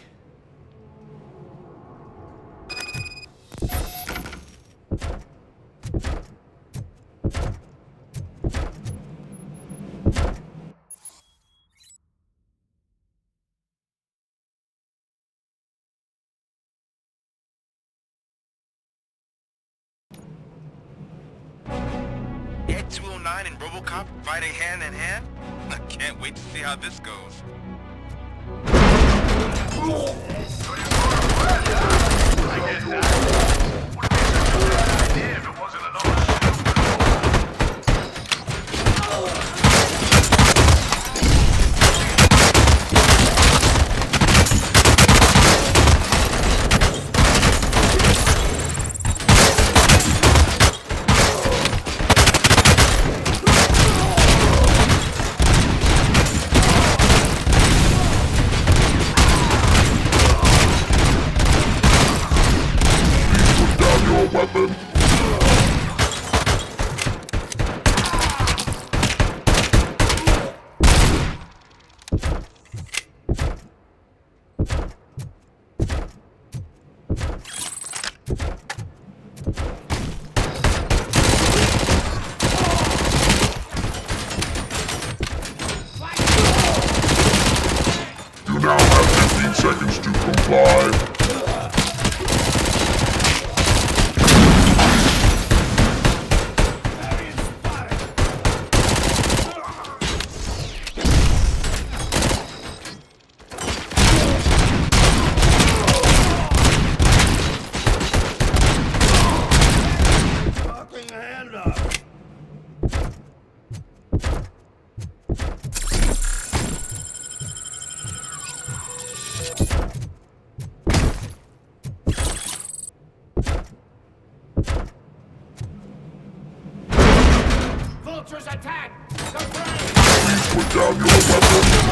9 and Robocop fighting hand in hand? I can't wait to see how this goes. You now have 15 seconds to comply. Vultures attack! Please put down your weapon.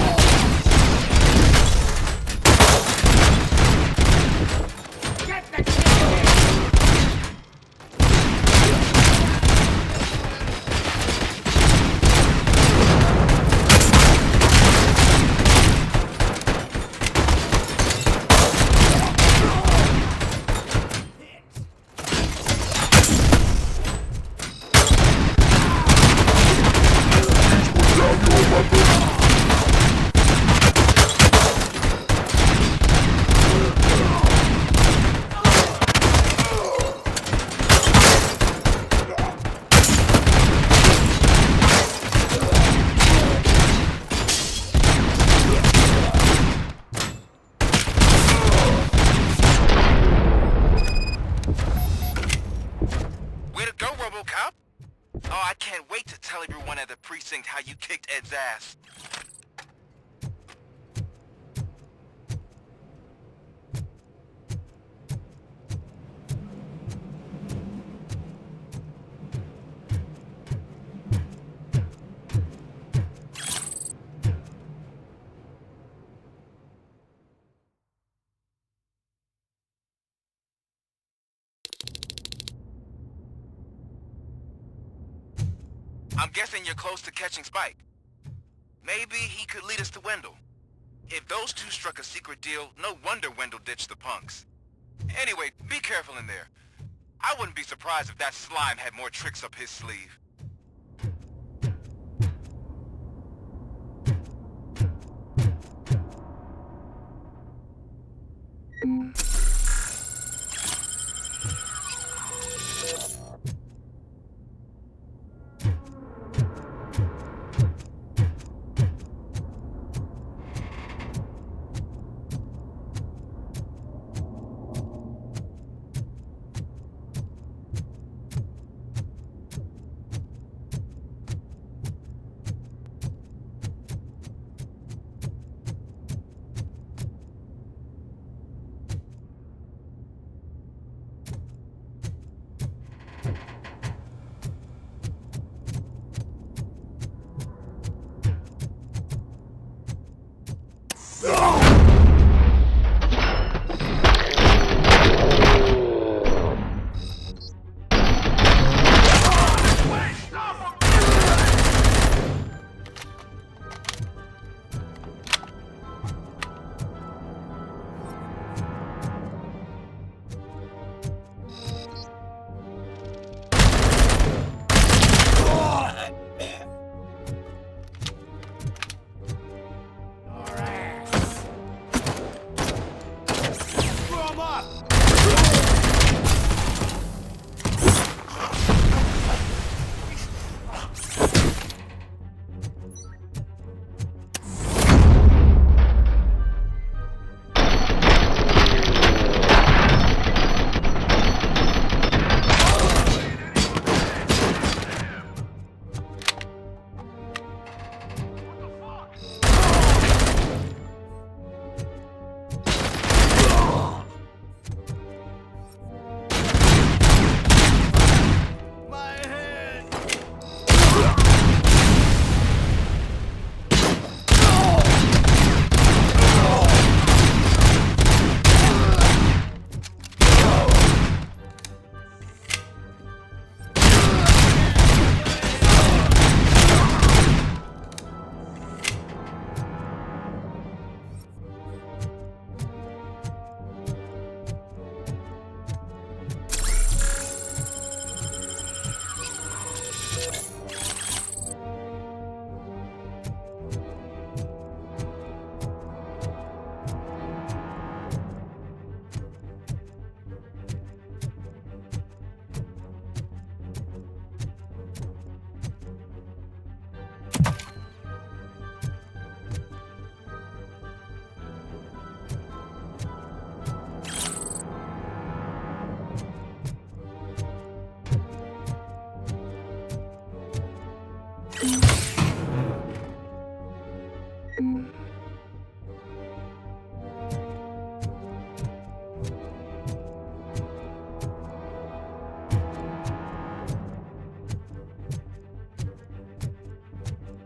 Robocop? Oh, I can't wait to tell everyone at the precinct how you kicked Ed's ass. I'm guessing you're close to catching Spike. Maybe he could lead us to Wendell. If those two struck a secret deal, no wonder Wendell ditched the punks. Anyway, be careful in there. I wouldn't be surprised if that slime had more tricks up his sleeve.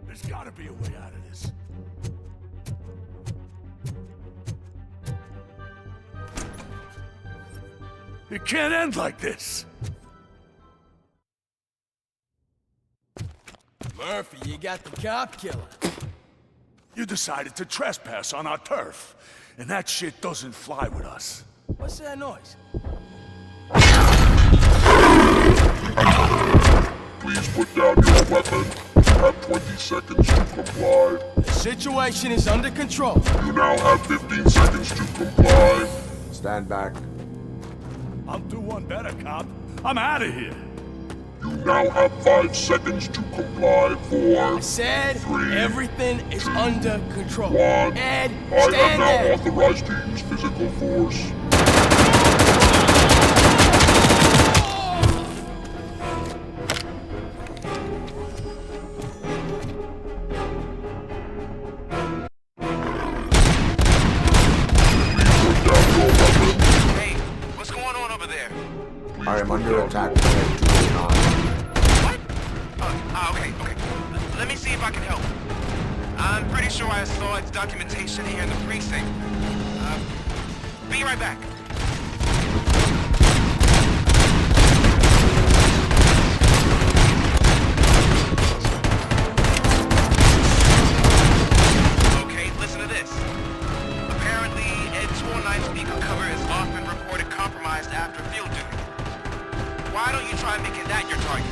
There's gotta be a way out of this. It can't end like this. Murphy, you got the cop killer. You decided to trespass on our turf, and that shit doesn't fly with us. What's that noise? Please put down your weapon. You have 20 seconds to comply. The situation is under control. You now have 15 seconds to comply. Stand back. I'll do one better, cop. I'm out of here. You now have 5 seconds to comply. 4, I said 3, everything is under control. 1. Ed, I am stand now there. authorized to use physical force. Hey, what's going on over there? I am under attack from Head 209. What? Okay. Let me see if I can help. I'm pretty sure I saw its documentation here in the precinct. Be right back. Okay, listen to this. Apparently, Ed 209 speaker cover is often reported compromised after field duty. Why don't you try making that your target?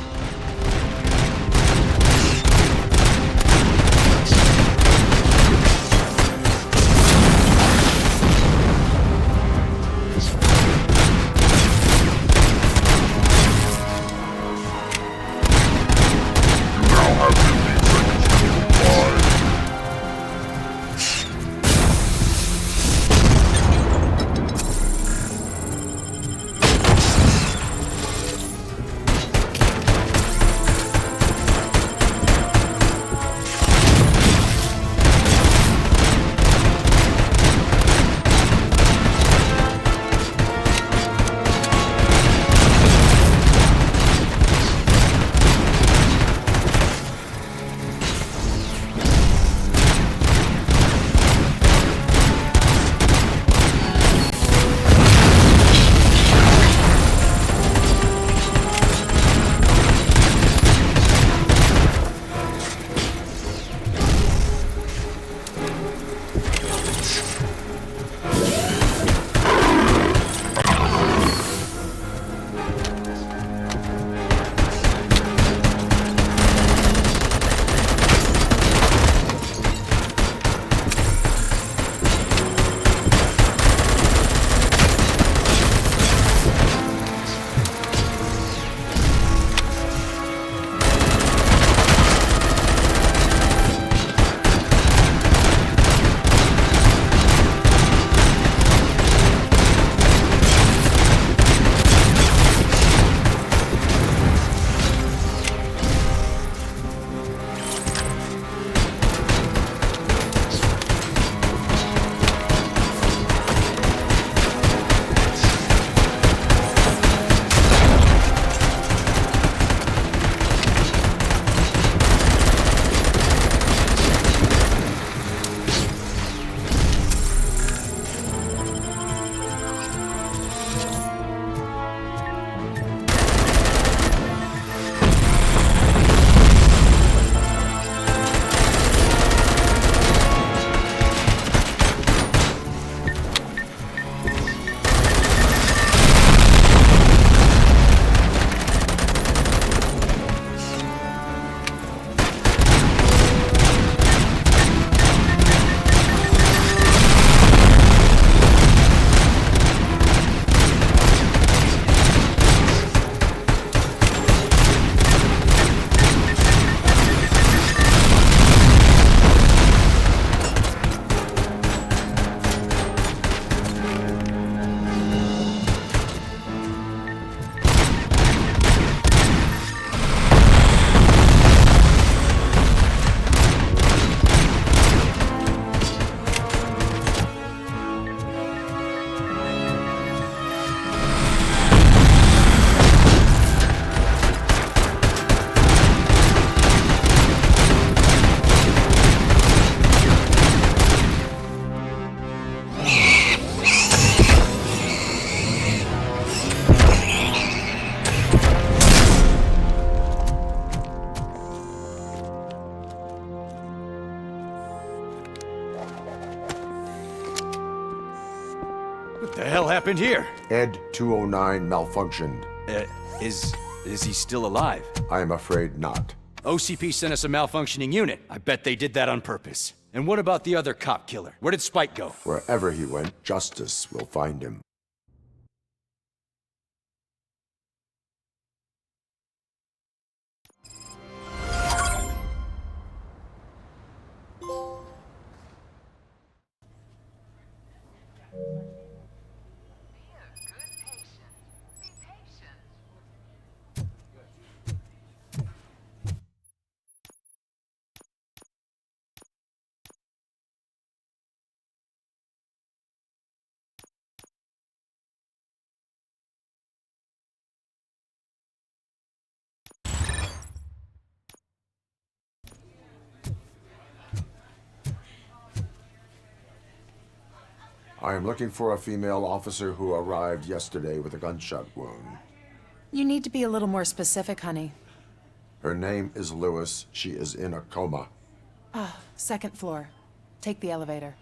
What the hell happened here? Ed 209 malfunctioned. Is he still alive? I am afraid not. OCP sent us a malfunctioning unit. I bet they did that on purpose. And what about the other cop killer? Where did Spike go? Wherever he went, justice will find him. I am looking for a female officer who arrived yesterday with a gunshot wound. You need to be a little more specific, honey. Her name is Lewis. She is in a coma. Ah, second floor. Take the elevator.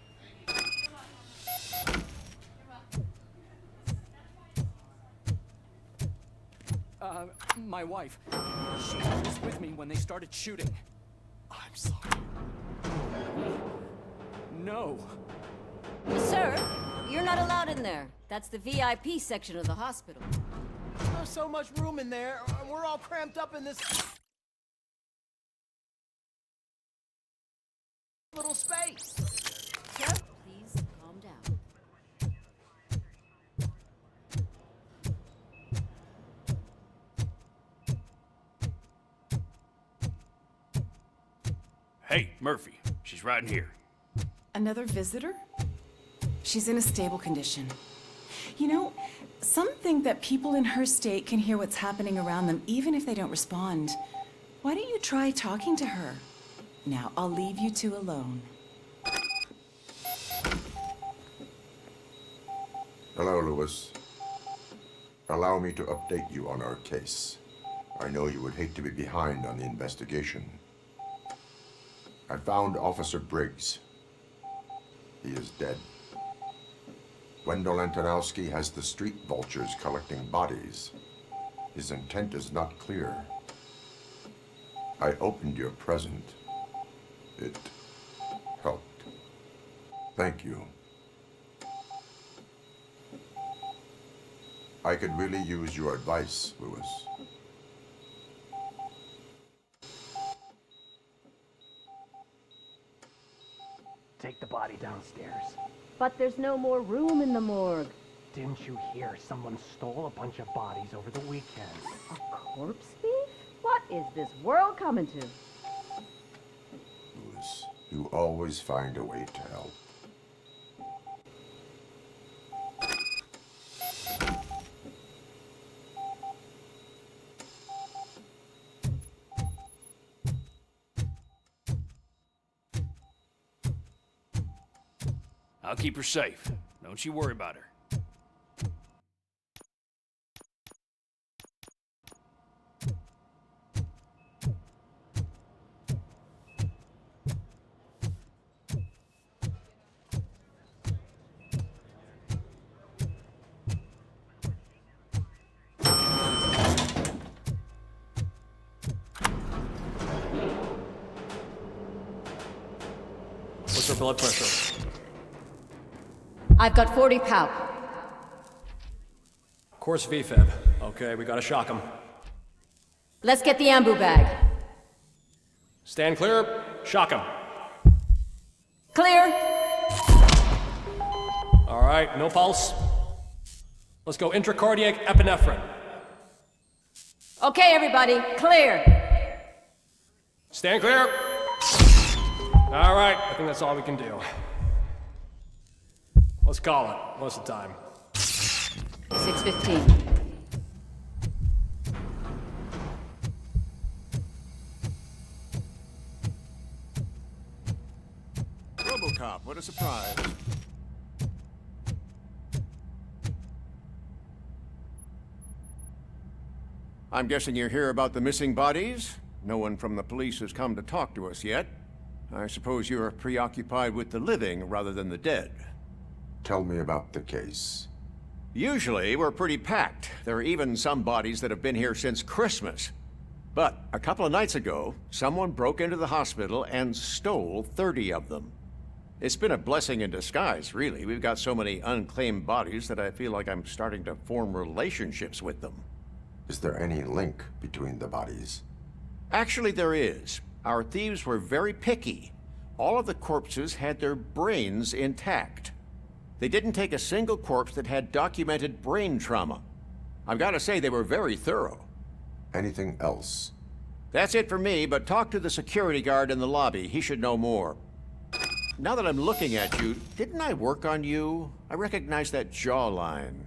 My wife. She was with me when they started shooting. I'm sorry. No. Sir, you're not allowed in there. That's the VIP section of the hospital. There's so much room in there. We're all cramped up in this little space. Sir, please calm down. Hey, Murphy. She's right in here. Another visitor? She's in a stable condition. You know, some think that people in her state can hear what's happening around them even if they don't respond. Why don't you try talking to her? Now, I'll leave you two alone. Hello, Lewis. Allow me to update you on our case. I know you would hate to be behind on the investigation. I found Officer Briggs. He is dead. Wendell Antonowski has the street vultures collecting bodies. His intent is not clear. I opened your present. It helped. Thank you. I could really use your advice, Lewis. Take the body downstairs. But there's no more room in the morgue. Didn't you hear someone stole a bunch of bodies over the weekend? A corpse thief? What is this world coming to? Lewis, you always find a way to help. I'll keep her safe. Don't you worry about her. What's her blood pressure? I've got 40 pow. Course VFib. Okay, we gotta shock him. Let's get the ambu bag. Stand clear. Shock him. Clear. All right, no pulse. Let's go intracardiac epinephrine. Okay, everybody, clear. Stand clear. All right, I think that's all we can do. Let's call it. What's the time? 6:15. Robocop, what a surprise. I'm guessing you're here about the missing bodies? No one from the police has come to talk to us yet. I suppose you're preoccupied with the living rather than the dead. Tell me about the case. Usually, we're pretty packed. There are even some bodies that have been here since Christmas. But a couple of nights ago, someone broke into the hospital and stole 30 of them. It's been a blessing in disguise, really. We've got so many unclaimed bodies that I feel like I'm starting to form relationships with them. Is there any link between the bodies? Actually, there is. Our thieves were very picky. All of the corpses had their brains intact. They didn't take a single corpse that had documented brain trauma. I've got to say, they were very thorough. Anything else? That's it for me, but talk to the security guard in the lobby. He should know more. Now that I'm looking at you, didn't I work on you? I recognize that jawline.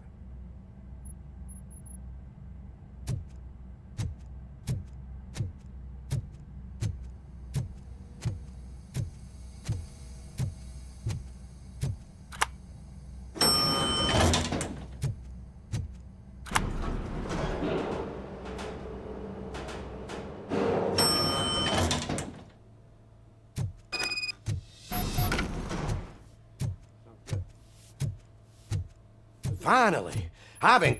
Finally! I've been...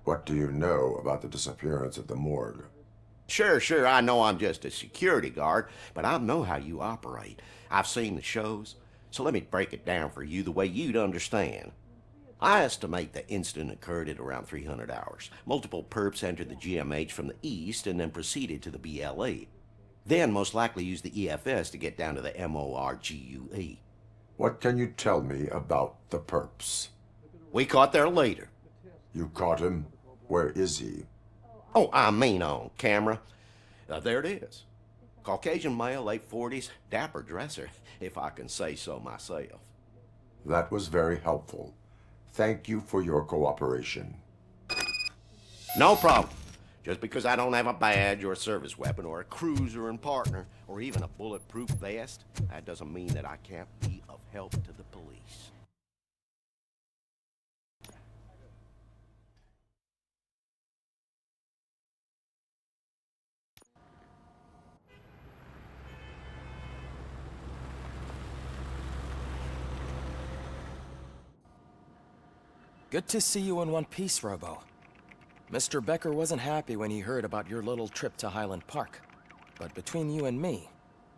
What do you know about the disappearance at the morgue? Sure, I know I'm just a security guard, but I know how you operate. I've seen the shows, so let me break it down for you the way you'd understand. I estimate the incident occurred at around 300 hours. Multiple perps entered the GMH from the east and then proceeded to the BLE. Then most likely used the EFS to get down to the MORGUE. What can you tell me about the perps? We caught their leader. You caught him? Where is he? Oh, I mean on camera. There it is. Caucasian male, late 40s, dapper dresser, if I can say so myself. That was very helpful. Thank you for your cooperation. No problem. Just because I don't have a badge or a service weapon or a cruiser and partner or even a bulletproof vest, that doesn't mean that I can't be of help to the police. Good to see you in one piece, Robo. Mr. Becker wasn't happy when he heard about your little trip to Highland Park. But between you and me,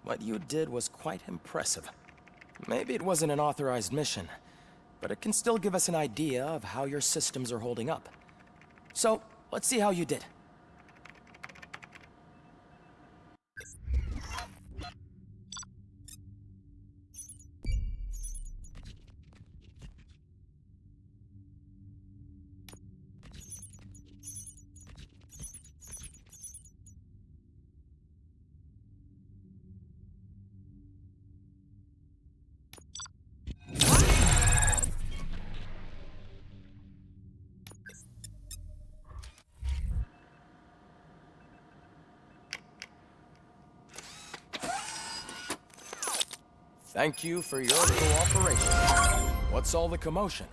what you did was quite impressive. Maybe it wasn't an authorized mission, but it can still give us an idea of how your systems are holding up. So, let's see how you did. Thank you for your cooperation. What's all the commotion?